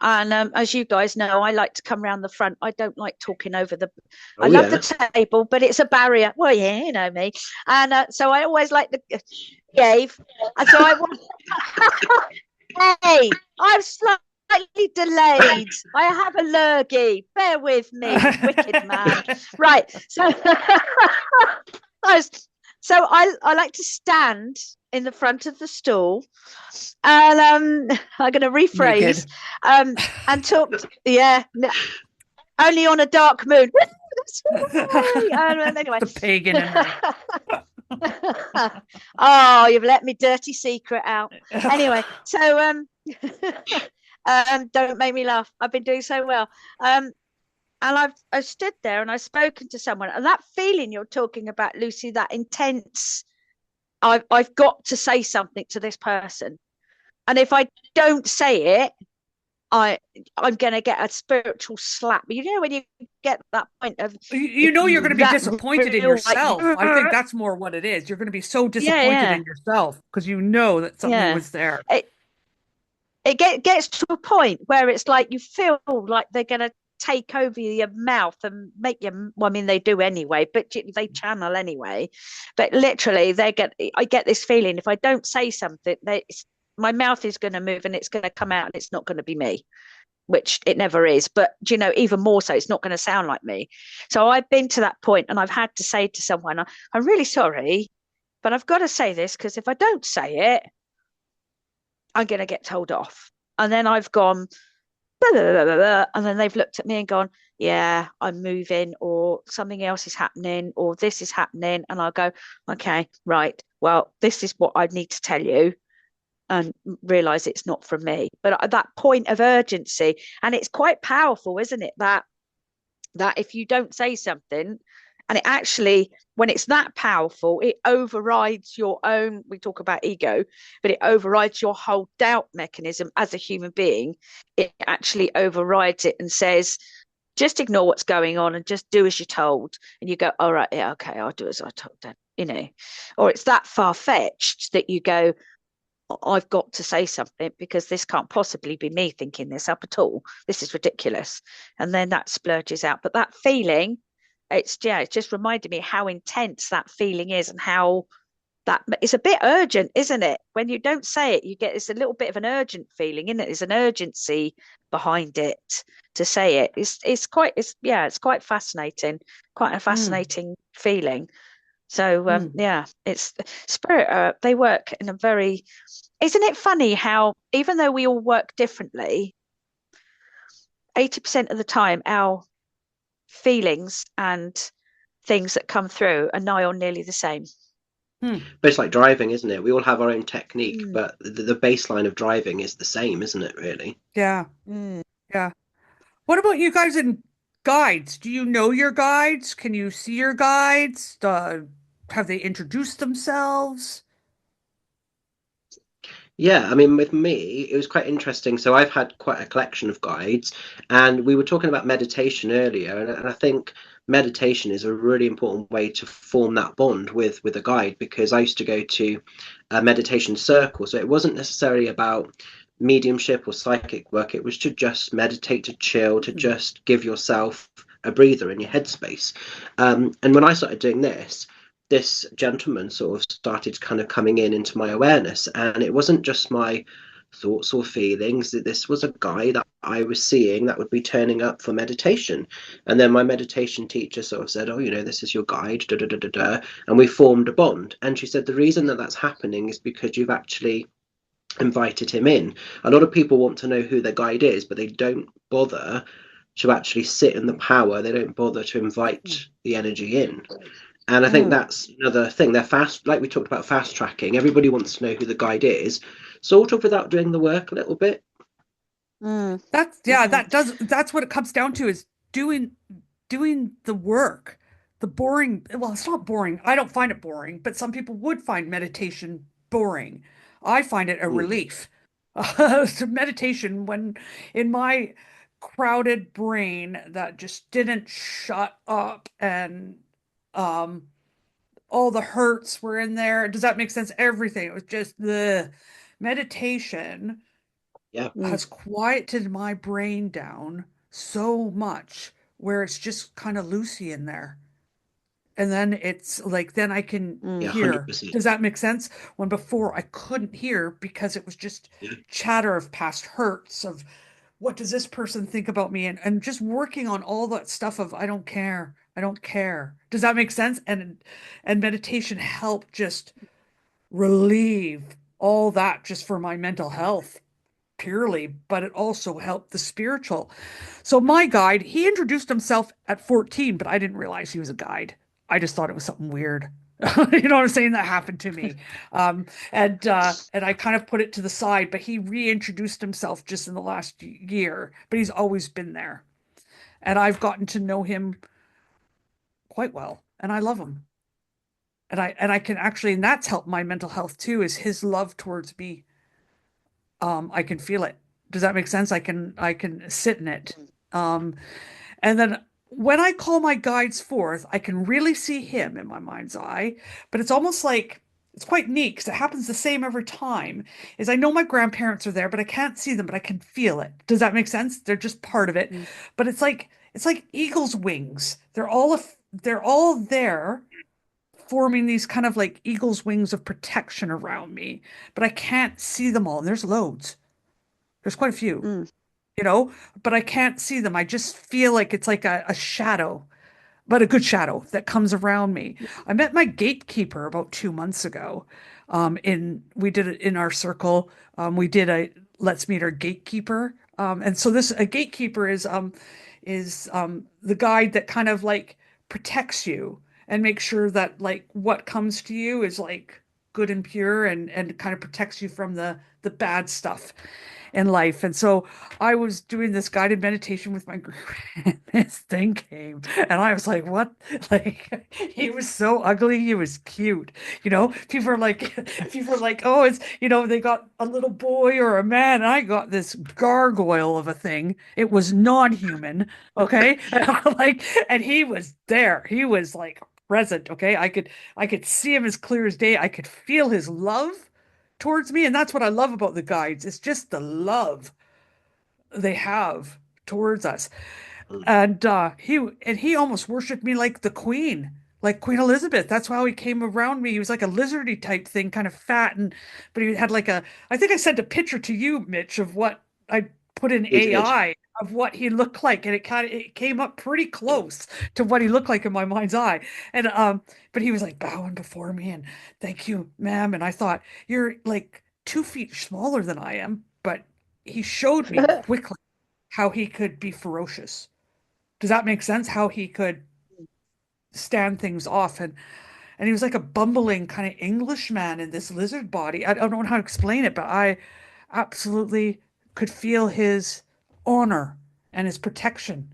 And as you guys know, I like to come round the front. I don't like talking over the. I Oh, love the yeah. table, but it's a barrier. Well, yeah, you know me. And so I always like the gave. And so I want. Hey, I'm slightly delayed. I have a lurgy. Bear with me, wicked man. Right. So, I like to stand in the front of the stall, and I'm going to rephrase, Naked. and talk. Yeah, only on a dark moon. That's right. Anyway. The pagan in her. Oh, you've let me dirty secret out. Anyway, so don't make me laugh. I've been doing so well. And I've stood there and I've spoken to someone, and that feeling you're talking about, Lucy, that intense. I've got to say something to this person, and if I don't say it, I'm going to get a spiritual slap. You know, when you get that point of You know you're going to be that disappointed in real, like, yourself. I think that's more what it is. You're going to be so yeah, disappointed yeah, in yourself because you know that something yeah. was there. It gets to a point where it's like you feel like they're going to take over your mouth and make you. Well, I mean, they do anyway, but they channel anyway. But literally, I get this feeling if I don't say something, my mouth is going to move and it's going to come out and it's not going to be me, which it never is. But even more so, it's not going to sound like me. So I've been to that point and I've had to say to someone, I'm really sorry, but I've got to say this because if I don't say it, I'm going to get told off. And then I've gone, blah, blah, blah, blah, and then they've looked at me and gone, yeah, I'm moving, or something else is happening, or this is happening. And I'll go, okay, right. Well, this is what I need to tell you, and realize it's not from me. But at that point of urgency, and it's quite powerful, isn't it? That if you don't say something, and it actually, when it's that powerful, it overrides your own, we talk about ego, but it overrides your whole doubt mechanism as a human being. It actually overrides it and says, just ignore what's going on and just do as you're told. And you go, all right, yeah, okay, I'll do as I told them, Or it's that far-fetched that you go, I've got to say something because this can't possibly be me thinking this up at all. This is ridiculous. And then that splurges out. But that feeling, it's just reminded me how intense that feeling is and how that it's a bit urgent, isn't it? When you don't say it, you get it's a little bit of an urgent feeling, isn't it? There's an urgency behind it to say it. It's quite fascinating, quite a fascinating feeling. So it's spirit. They work in a very. Isn't it funny how even though we all work differently, 80% of the time our feelings and things that come through are nigh on nearly the same. But it's like driving, isn't it? We all have our own technique, but the baseline of driving is the same, isn't it, really? Yeah. Yeah. What about you guys in guides? Do you know your guides? Can you see your guides? Have they introduced themselves? Yeah, I mean, with me, it was quite interesting. So I've had quite a collection of guides, and we were talking about meditation earlier, and I think meditation is a really important way to form that bond with a guide, because I used to go to a meditation circle, so it wasn't necessarily about mediumship or psychic work. It was to just meditate, to chill, to just give yourself a breather in your headspace. And when I started doing this gentleman sort of started kind of coming into my awareness, and it wasn't just my thoughts or feelings. This was a guy that I was seeing that would be turning up for meditation. And then my meditation teacher sort of said, "Oh, this is your guide, da da da da da," and we formed a bond. And she said the reason that that's happening is because you've actually invited him in. A lot of people want to know who their guide is, but they don't bother to actually sit in the power. They don't bother to invite the energy in. And I think that's another thing. They're fast, like we talked about fast tracking. Everybody wants to know who the guide is, sort of without doing the work a little bit. That's what it comes down to, is doing the work. The boring, well, it's not boring. I don't find it boring, but some people would find meditation boring. I find it a relief. So meditation, when in my crowded brain that just didn't shut up, and um all the hurts were in there. Does that make sense? Everything. It was just the meditation Yeah. has quieted my brain down so much, where it's just kind of loosey in there. And then it's like, then I can Yeah, hear. 100%. Does that make sense? When before I couldn't hear because it was just Yeah. chatter of past hurts, of what does this person think about me? And just working on all that stuff of I don't care. I don't care. Does that make sense? And meditation helped just relieve all that just for my mental health purely, but it also helped the spiritual. So my guide, he introduced himself at 14, but I didn't realize he was a guide. I just thought it was something weird. You know what I'm saying? That happened to me. And I kind of put it to the side, but he reintroduced himself just in the last year, but he's always been there. And I've gotten to know him quite well, and I love him. And I can actually, and that's helped my mental health too, is his love towards me. I can feel it. Does that make sense? I can sit in it. Um, and then when I call my guides forth, I can really see him in my mind's eye, but it's almost like it's quite neat because it happens the same every time. Is I know my grandparents are there, but I can't see them, but I can feel it. Does that make sense? They're just part of it. But it's like eagle's wings. They're all there, forming these kind of like eagle's wings of protection around me, but I can't see them all. And there's loads. There's quite a few, you know, but I can't see them. I just feel like it's like a shadow, but a good shadow that comes around me. I met my gatekeeper about 2 months ago. In We did it in our circle. We did a let's meet our gatekeeper. And so this a gatekeeper is the guide that kind of like protects you and makes sure that like what comes to you is like good and pure, and kind of protects you from the bad stuff in life. And so I was doing this guided meditation with my group, and this thing came, and I was like, what? Like, he was so ugly, he was cute. People are like, oh, it's, they got a little boy or a man, and I got this gargoyle of a thing. It was non-human, okay? And he was there. He was like present, okay? I could see him as clear as day. I could feel his love towards me. And that's what I love about the guides. It's just the love they have towards us. And he almost worshipped me like the queen, like Queen Elizabeth. That's how he came around me. He was like a lizardy type thing, kind of fat, but he had like I think I sent a picture to you, Mitch, of what I put in You did. AI of what he looked like, and it came up pretty close to what he looked like in my mind's eye. And but he was like bowing before me and thank you, ma'am. And I thought, you're like 2 feet smaller than I am, but he showed me quickly how he could be ferocious. Does that make sense? How he could stand things off, and he was like a bumbling kind of Englishman in this lizard body. I don't know how to explain it, but I absolutely could feel his honor and his protection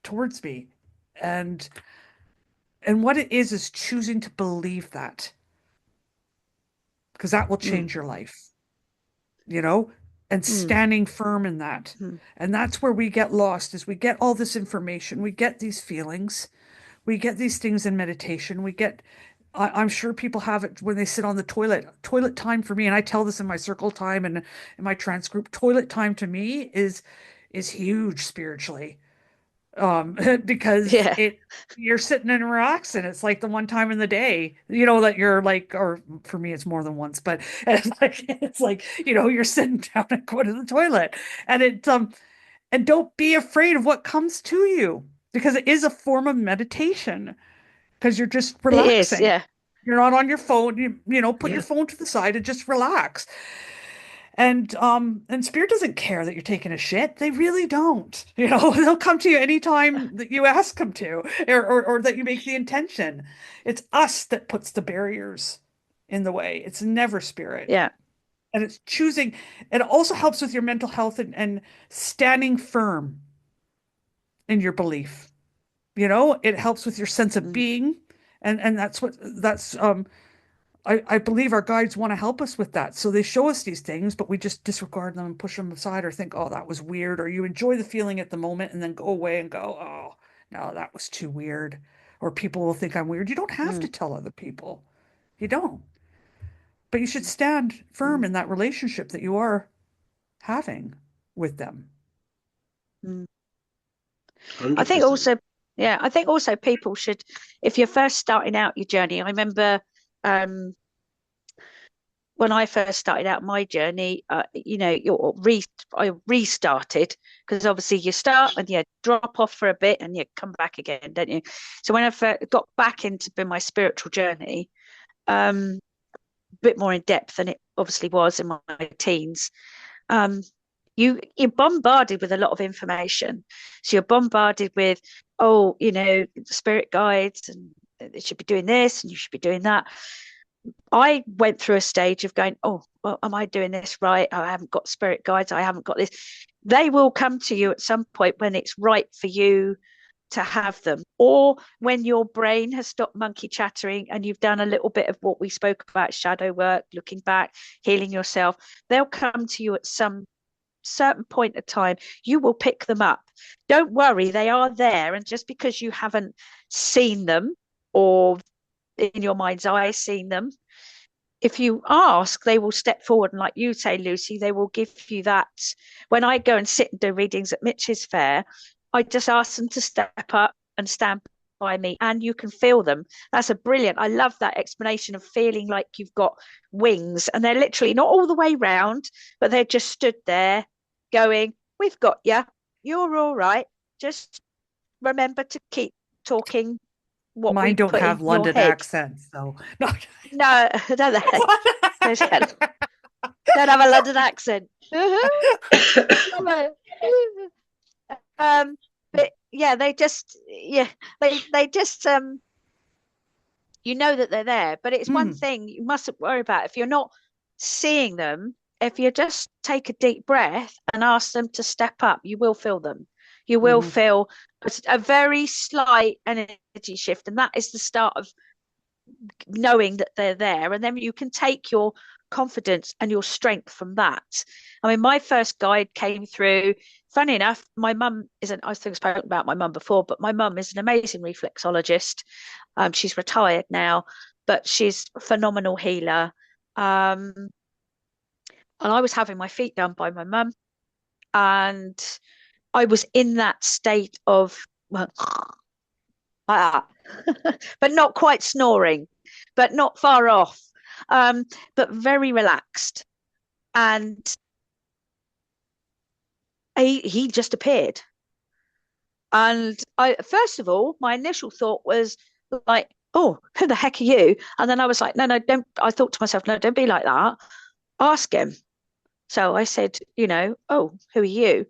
towards me. And what it is choosing to believe that, because that will change your life, you know, and standing firm in that. And that's where we get lost, is we get all this information, we get these feelings, we get these things in meditation, I'm sure people have it when they sit on the toilet time for me. And I tell this in my circle time and in my trance group, toilet time to me is huge spiritually. Because Yeah. you're sitting and relaxing. It's like the one time in the day, that you're like, or for me, it's more than once, but it's like, you're sitting down and going to the toilet, and And don't be afraid of what comes to you, because it is a form of meditation, because you're just It is, relaxing. yeah. You're not on your phone, put your Yeah. phone to the side and just relax. And spirit doesn't care that you're taking a shit. They really don't. They'll come to you anytime that you ask them to, or that you make the intention. It's us that puts the barriers in the way. It's never spirit. Yeah. And it's choosing. It also helps with your mental health and standing firm in your belief. It helps with your sense of Mm, being. And I believe our guides want to help us with that. So they show us these things, but we just disregard them and push them aside, or think, oh, that was weird. Or you enjoy the feeling at the moment and then go away and go, oh, no, that was too weird. Or people will think I'm weird. You don't have to mm, tell other people. You don't. But you should stand firm mm, in that relationship that you are having with them. mm. I think 100%. also, yeah, I think also people should, if you're first starting out your journey, I remember um, when I first started out my journey, I restarted because obviously you start and you drop off for a bit and you come back again, don't you? So when I first got back into my spiritual journey, a bit more in depth than it obviously was in my teens, um, you're bombarded with a lot of information. So you're bombarded with, oh, spirit guides and they should be doing this and you should be doing that. I went through a stage of going, oh, well, am I doing this right? I haven't got spirit guides. I haven't got this. They will come to you at some point when it's right for you to have them, or when your brain has stopped monkey chattering and you've done a little bit of what we spoke about, shadow work, looking back, healing yourself. They'll come to you at some certain point of time. You will pick them up. Don't worry, they are there. And just because you haven't seen them, or in your mind's eye seen them, if you ask, they will step forward. And like you say, Lucy, they will give you that. When I go and sit and do readings at Mitch's fair, I just ask them to step up and stand by me, and you can feel them. That's a brilliant. I love that explanation of feeling like you've got wings, and they're literally not all the way round, but they're just stood there going, we've got you. You're all right. Just remember to keep talking what we Mine don't put have in your London head. accents, so no. No, don't they? Don't have a London accent. But yeah, they just you know that they're there. But it's one Mm, thing you mustn't worry about if you're not seeing them. If you just take a deep breath and ask them to step up, you will feel them. You will mhm. feel a very slight energy shift, and that is the start of knowing that they're there, and then you can take your confidence and your strength from that. I mean, my first guide came through. Funny enough, my mum isn't. I think I've spoken about my mum before, but my mum is an amazing reflexologist. She's retired now, but she's a phenomenal healer. And I was having my feet done by my mum, and I was in that state of well, like but not quite snoring, but not far off, but very relaxed. And he just appeared. And first of all, my initial thought was like, oh, who the heck are you? And then I was like, no, no, don't. I thought to myself, no, don't be like that. Ask him. So I said, oh, who are you?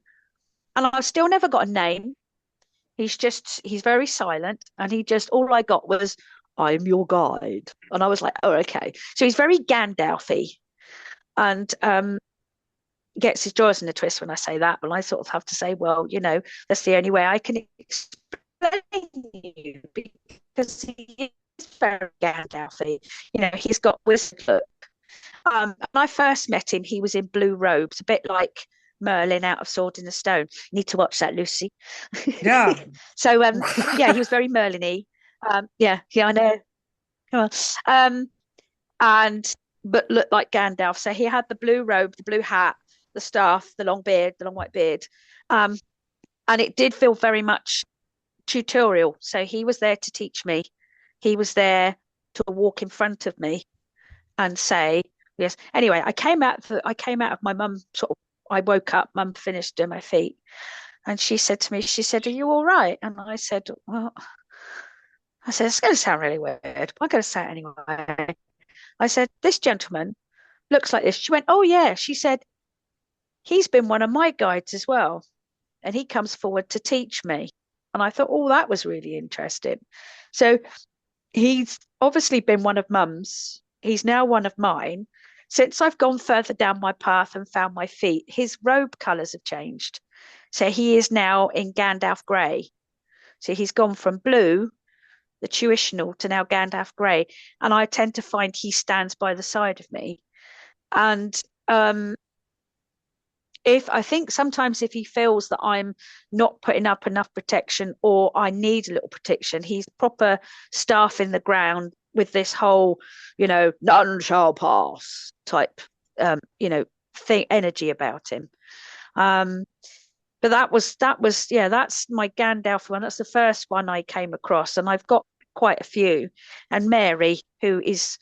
And I've still never got a name. He's very silent. And all I got was, I'm your guide. And I was like, oh, okay. So he's very Gandalfy and gets his jaws in a twist when I say that. But I sort of have to say, well, that's the only way I can explain you, because he is very Gandalfy. He's got wizard look. And I first met him, he was in blue robes, a bit like Merlin out of Sword in the Stone. You need to watch that, Lucy. Yeah. So yeah, he was very Merlin-y. Yeah, I know. Come on. And but looked like Gandalf. So he had the blue robe, the blue hat, the staff, the long beard, the long white beard. And it did feel very much tutorial. So he was there to teach me. He was there to walk in front of me and say, yes. Anyway, I came out of my mum I woke up, mum finished doing my feet. And she said to me, she said, "Are you all right?" And I said, "Well," I said, "it's going to sound really weird, but I'm going to say it anyway." I said, "This gentleman looks like this." She went, "Oh, yeah." She said, "He's been one of my guides as well. And he comes forward to teach me." And I thought, oh, that was really interesting. So he's obviously been one of Mum's. He's now one of mine. Since I've gone further down my path and found my feet, his robe colours have changed. So he is now in Gandalf grey. So he's gone from blue, the tuitional, to now Gandalf grey. And I tend to find he stands by the side of me. And if I think sometimes if he feels that I'm not putting up enough protection or I need a little protection, he's proper staff in the ground with this whole, none shall pass type, thing, energy about him. But that was, yeah, that's my Gandalf one. That's the first one I came across, and I've got quite a few. And Mary, who is,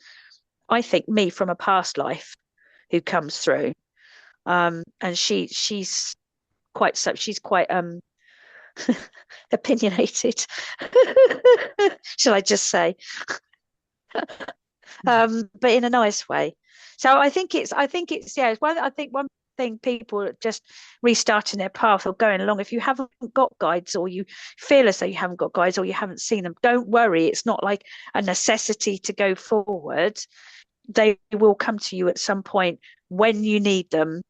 I think, me from a past life, who comes through. And she's quite opinionated, shall I just say, but in a nice way. So I think it's yeah, it's one, I think one thing people just restarting their path or going along, if you haven't got guides or you feel as though you haven't got guides or you haven't seen them, don't worry, it's not like a necessity to go forward. They will come to you at some point when you need them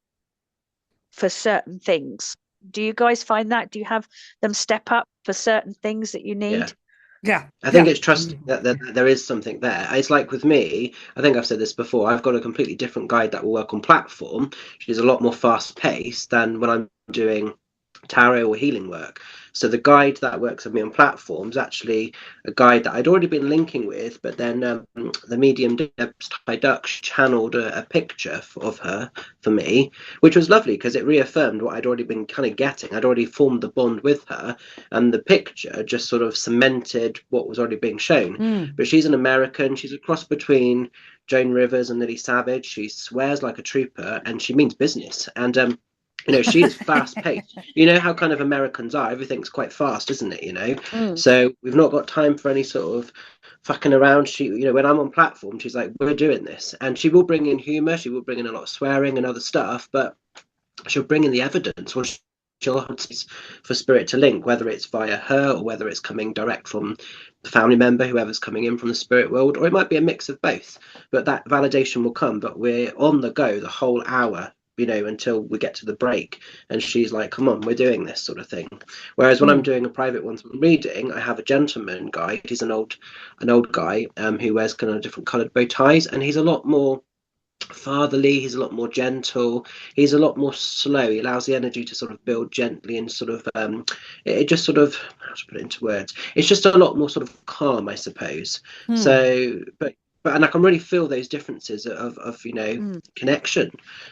for certain things. Do you guys find that? Do you have them step up for certain things that you need? Yeah. I think it's trusting that there is something there. It's like with me, I think I've said this before, I've got a completely different guide that will work on platform. She's a lot more fast paced than when I'm doing tarot or healing work. So the guide that works with me on platforms actually a guide that I'd already been linking with, but then the medium Ty Duck channeled a picture of her for me, which was lovely because it reaffirmed what I'd already been kind of getting. I'd already formed the bond with her, and the picture just sort of cemented what was already being shown. But she's an American. She's a cross between Joan Rivers and Lily Savage. She swears like a trooper, and she means business. And she is fast paced. You know how kind of Americans are. Everything's quite fast, isn't it? So we've not got time for any sort of fucking around. She, when I'm on platform, she's like, we're doing this. And she will bring in humor. She will bring in a lot of swearing and other stuff, but she'll bring in the evidence. Well, she'll for spirit to link, whether it's via her or whether it's coming direct from the family member, whoever's coming in from the spirit world, or it might be a mix of both. But that validation will come. But we're on the go the whole hour, until we get to the break, and she's like, come on, we're doing this sort of thing. Whereas when I'm doing a private one reading, I have a gentleman guy. He's an old guy who wears kind of different colored bow ties, and he's a lot more fatherly, he's a lot more gentle, he's a lot more slow. He allows the energy to sort of build gently and sort of it just sort of, how to put it into words, it's just a lot more sort of calm, I suppose. So but and I can really feel those differences of connection.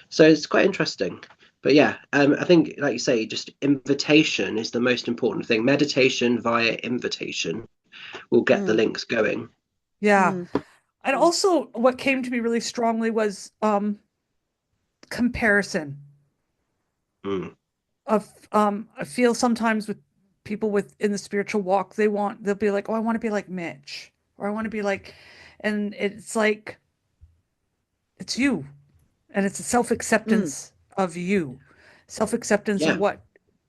So it's quite interesting. But yeah, I think, like you say, just invitation is the most important thing. Meditation via invitation will get the links going. Yeah. And also what came to me really strongly was comparison. I feel sometimes with people in the spiritual walk, they'll be like, oh, I want to be like Mitch, or I want to be like, and it's like, it's you, and it's a self-acceptance of you, self-acceptance of what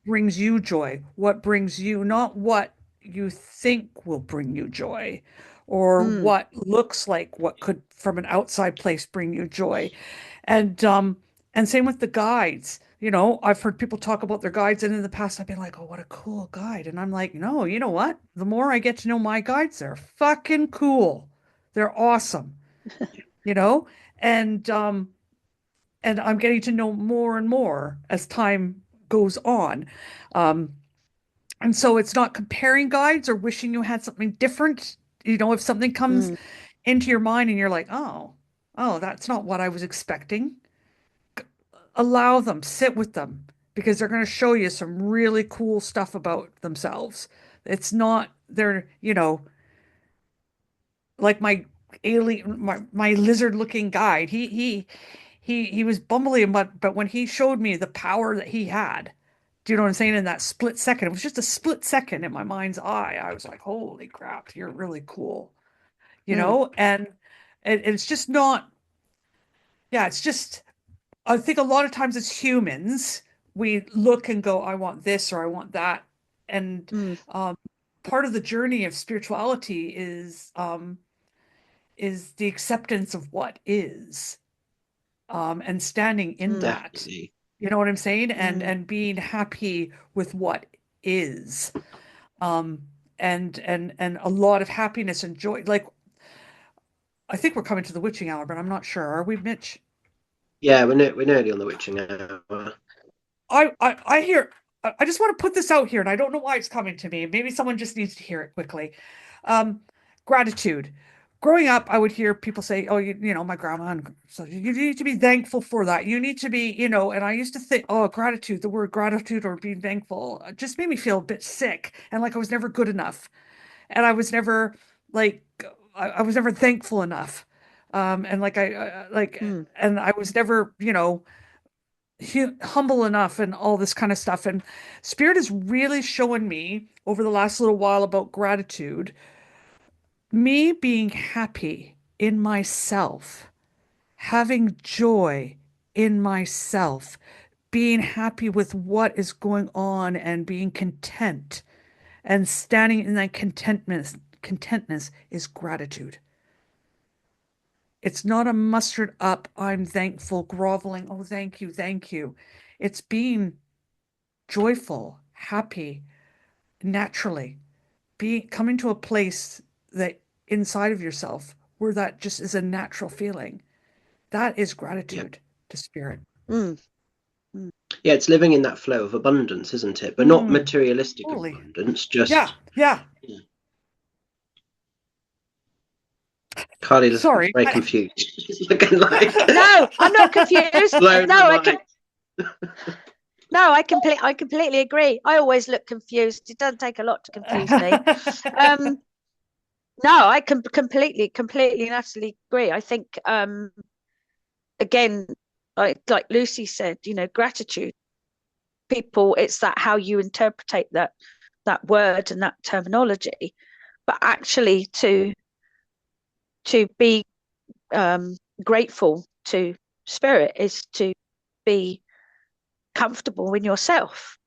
brings you joy, what brings you, not what you think will bring you joy, or what looks like what could from an outside place bring you joy. And same with the guides. I've heard people talk about their guides, and in the past I've been like, oh, what a cool guide. And I'm like, no, you know what? The more I get to know my guides, they're fucking cool. They're awesome. And I'm getting to know more and more as time goes on. And so it's not comparing guides or wishing you had something different. If something comes into your mind and you're like, oh, that's not what I was expecting. Allow them, sit with them, because they're going to show you some really cool stuff about themselves. It's not, they're, like my alien, my lizard looking guide. He was bumbly, but when he showed me the power that he had, Do you know what I'm saying? In that split second, it was just a split second in my mind's eye. I was like, holy crap, you're really cool, you Mm, know? And it's just not, yeah, it's just, I think a lot of times as humans, we look and go, I want this or I want that. And mm, um, part of the journey of spirituality is the acceptance of what is, and standing in mm, that. Definitely. You know what I'm saying? mm, And being happy with what is. Um, and a lot of happiness and joy. Like I think we're coming to the witching hour, but I'm not sure. Are we, Mitch? Yeah, we're nearly on the witching hour. I hear. I just want to put this out here, and I don't know why it's coming to me. Maybe someone just needs to hear it quickly. Um, Gratitude. Growing up, I would hear people say, "Oh, you know, my grandma," and so you need to be thankful for that. You need to be, you know. And I used to think, "Oh, gratitude." The word gratitude or being thankful just made me feel a bit sick, and like I was never good enough, and I was never like I was never thankful enough, and like mm, and I was never, you know, humble enough and all this kind of stuff. And Spirit is really showing me over the last little while about gratitude, me being happy in myself, having joy in myself, being happy with what is going on and being content and standing in that contentness is gratitude. It's not a mustered up, I'm thankful, groveling, oh, thank you, thank you. It's being joyful, happy, naturally, be coming to a place that inside of yourself where that just is a natural feeling. That is Yeah. gratitude to Spirit. mm, mm. Yeah, it's living in that flow of abundance, isn't it? But not Mm, materialistic totally. abundance, Yeah, just yeah. yeah. Carly looks Sorry. very confused. She's looking like No, I'm not confused. blown No, her I mind. can. No, I completely agree. I always look confused. It doesn't take a lot to confuse me. Um, no, I can completely and utterly agree. I think again, like Lucy said, you know, gratitude. People, it's that how you interpret that word and that terminology. But actually, to be grateful to spirit is to be comfortable in yourself.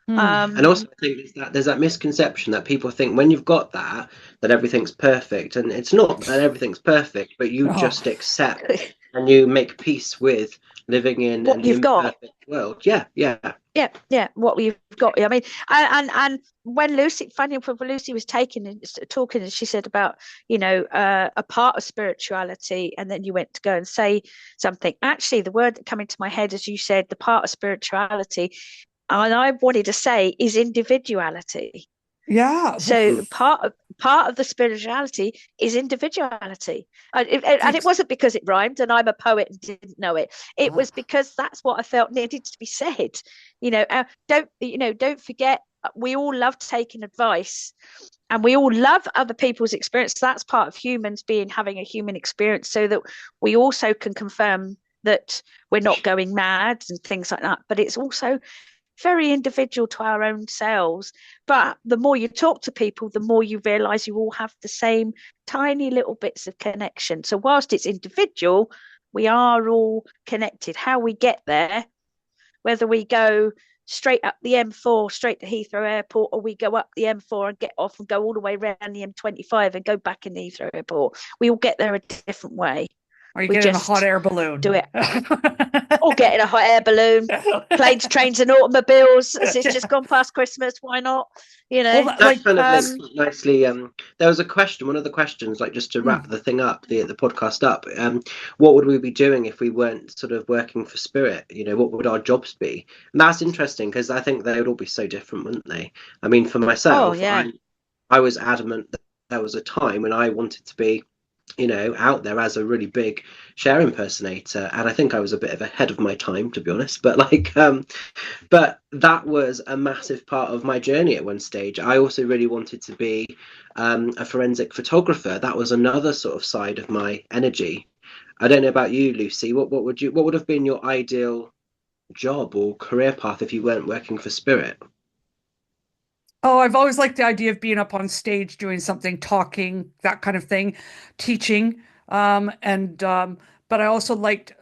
Hmm. And also, I think there's that misconception that people think when you've got that everything's perfect, and it's not that everything's perfect, but you Oh, just accept and you make peace with living in What an you've got. imperfect world. Yeah, yeah, Yeah, what we've got. I mean, and when Lucy was talking, and she said about, you know, a part of spirituality, and then you went to go and say something. Actually, the word that came into my head as you said, the part of spirituality, and I wanted to say is individuality. yeah. So part of the spirituality is individuality, and it Thanks. wasn't because it rhymed, and I'm a poet and didn't know it. It was because that's what I felt needed to be said. Don't forget. We all love taking advice, and we all love other people's experience. That's part of humans being having a human experience, so that we also can confirm that we're not going mad and things like that. But it's also very individual to our own selves. But the more you talk to people, the more you realize you all have the same tiny little bits of connection. So whilst it's individual, we are all connected. How we get there, whether we go straight up the M4 straight to Heathrow Airport, or we go up the M4 and get off and go all the way around the M25 and go back in the Heathrow Airport, we all get there a different way. Or you We get in a hot just air balloon. do it, or get in a hot air balloon, planes, trains, and automobiles. As it's just gone past Christmas, why not? You know, Well, that like, kind of links nicely. There was a question, one of the questions, like just to hmm, wrap the thing up, the podcast up. What would we be doing if we weren't sort of working for Spirit? You know, what would our jobs be? And that's interesting because I think they would all be so different, wouldn't they? I mean, for oh myself, yeah, I was adamant that there was a time when I wanted to be, you know, out there as a really big Cher impersonator, and I think I was a bit of ahead of my time, to be honest. But but that was a massive part of my journey at one stage. I also really wanted to be a forensic photographer. That was another sort of side of my energy. I don't know about you, Lucy. What would have been your ideal job or career path if you weren't working for spirit? Oh, I've always liked the idea of being up on stage doing something, talking, that kind of thing, teaching. And but I also liked,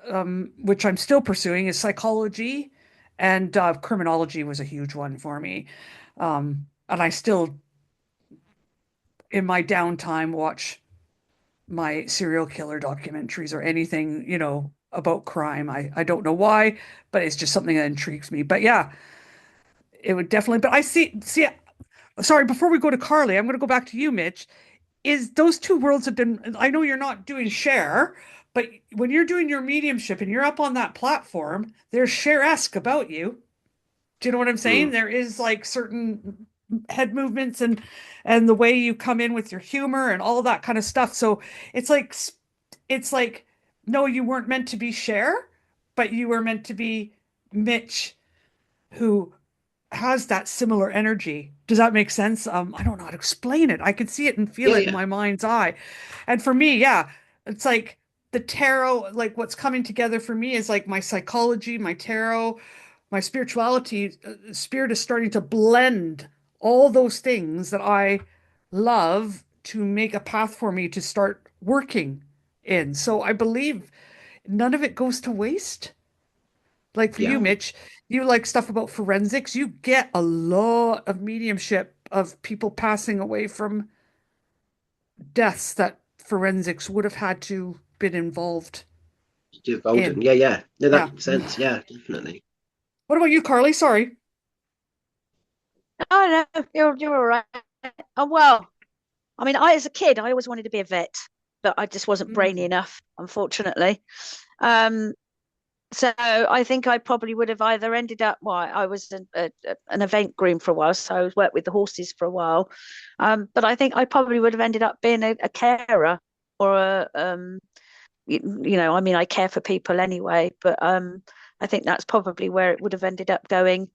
which I'm still pursuing, is psychology, and criminology was a huge one for me. And I still, in my downtime, watch my serial killer documentaries or anything, about crime. I don't know why, but it's just something that intrigues me. But yeah, it would definitely. But I see. Sorry, before we go to Carly, I'm going to go back to you, Mitch. Is those two worlds have been, I know you're not doing share, but when you're doing your mediumship and you're up on that platform, there's share-esque about you. Do you know what I'm saying? Mm. There is like certain head movements and the way you come in with your humor and all that kind of stuff. So it's like it's like no, you weren't meant to be share, but you were meant to be Mitch, who has that similar energy. Does that make sense? I don't know how to explain it. I can see it and feel Yeah, it in yeah, my mind's eye. And for me, yeah, it's like the tarot, like what's coming together for me is like my psychology, my tarot, my spirituality. Spirit is starting to blend all those things that I love to make a path for me to start working in. So I believe none of it goes to waste. Like for yeah. you, Mitch, you like stuff about forensics. You get a lot of mediumship of people passing away from deaths that forensics would have had to been involved You're golden. in. Yeah, yeah. No, that Yeah. makes sense. Yeah, definitely. What about you, Carly? Sorry. Oh no, you're all right. Oh well, I mean, I as a kid, I always wanted to be a vet, but I just wasn't brainy Mm. enough, unfortunately. Um, so I think I probably would have either ended up. Well, I was an event groom for a while, so I worked with the horses for a while. But I think I probably would have ended up being a carer or a I mean, I care for people anyway, but I think that's probably where it would have ended up going,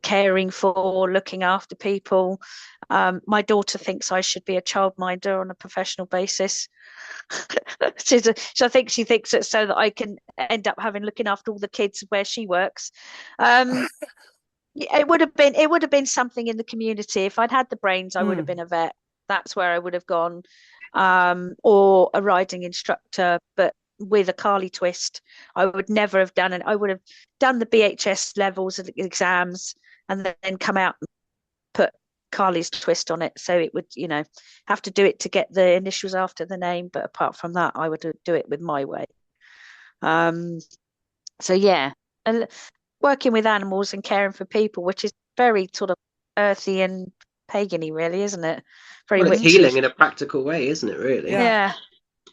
caring for, looking after people. My daughter thinks I should be a childminder on a professional basis. So I think she thinks it so that I can end up having looking after all the kids where she works. Um, it would have been something in the community. If I'd had the brains, I would have Mm. been a vet. That's where I would have gone, or a riding instructor, but with a Carly twist. I would never have done it. I would have done the BHS levels of exams and then come out and put Carly's twist on it. So it would, have to do it to get the initials after the name. But apart from that, I would do it with my way. Um, so yeah, and working with animals and caring for people, which is very sort of earthy and pagany, really, isn't it? Very Well, it's witchy. healing in a practical way, isn't it, really? Yeah. Yeah,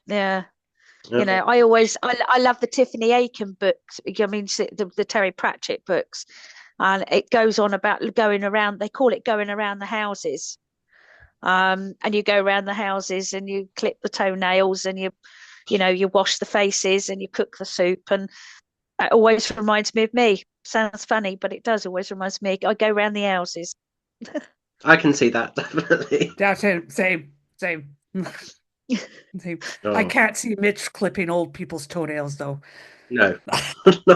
yeah. Yeah. I love the Tiffany Aiken books. I mean, the Terry Pratchett books, and it goes on about going around. They call it going around the houses. And you go around the houses and you clip the toenails and you wash the faces and you cook the soup, and it always reminds me of me. Sounds funny, but it does always reminds me. I go around the houses. I can see that, definitely. Yeah, same. Same. I Oh, can't see Mitch clipping old people's toenails though. no.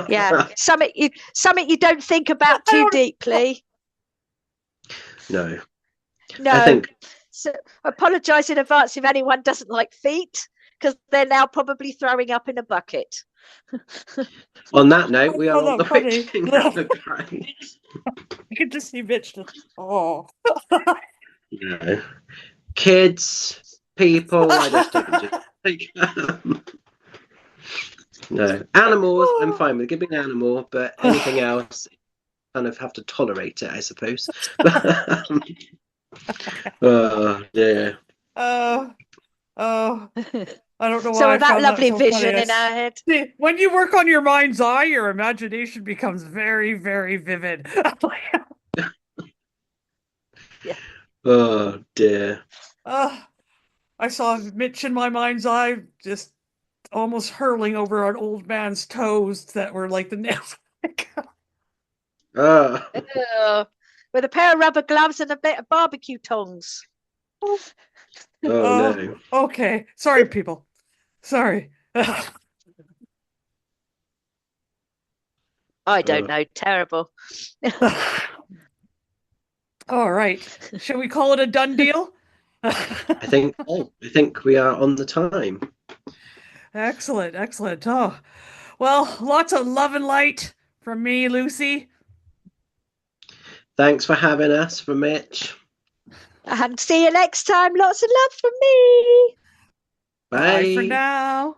Yeah, something you don't think about I too don't know. deeply. No. I No. think, So I apologise in advance if anyone doesn't like feet, because they're now probably throwing up in a bucket. on that note, I we are found on that the funny. witching hour, I guys. can just see Mitch just, oh. No. Kids, people, I just don't just think. No. Animals, I'm fine with. Give me an animal, but anything else, kind of have to tolerate it, I suppose. Oh, yeah. Oh, oh, I don't know So why I with that found that lovely so funny. vision in our head, See, when you work on your mind's eye, your imagination becomes very, very vivid. yeah. Oh, dear. uh, I saw Mitch in my mind's eye just almost hurling over an old man's toes that were like the nails. Oh, With a pair of rubber gloves and a bit of barbecue tongs. oh Oh, no. okay. Sorry, people. Sorry. I don't know. Terrible. All right. Shall we call it a done deal? I think we are on the time. Excellent, excellent. Oh, well, lots of love and light from me, Lucy. Thanks for having us, for Mitch. And see you next time. Lots of love from me. Bye for Bye. now.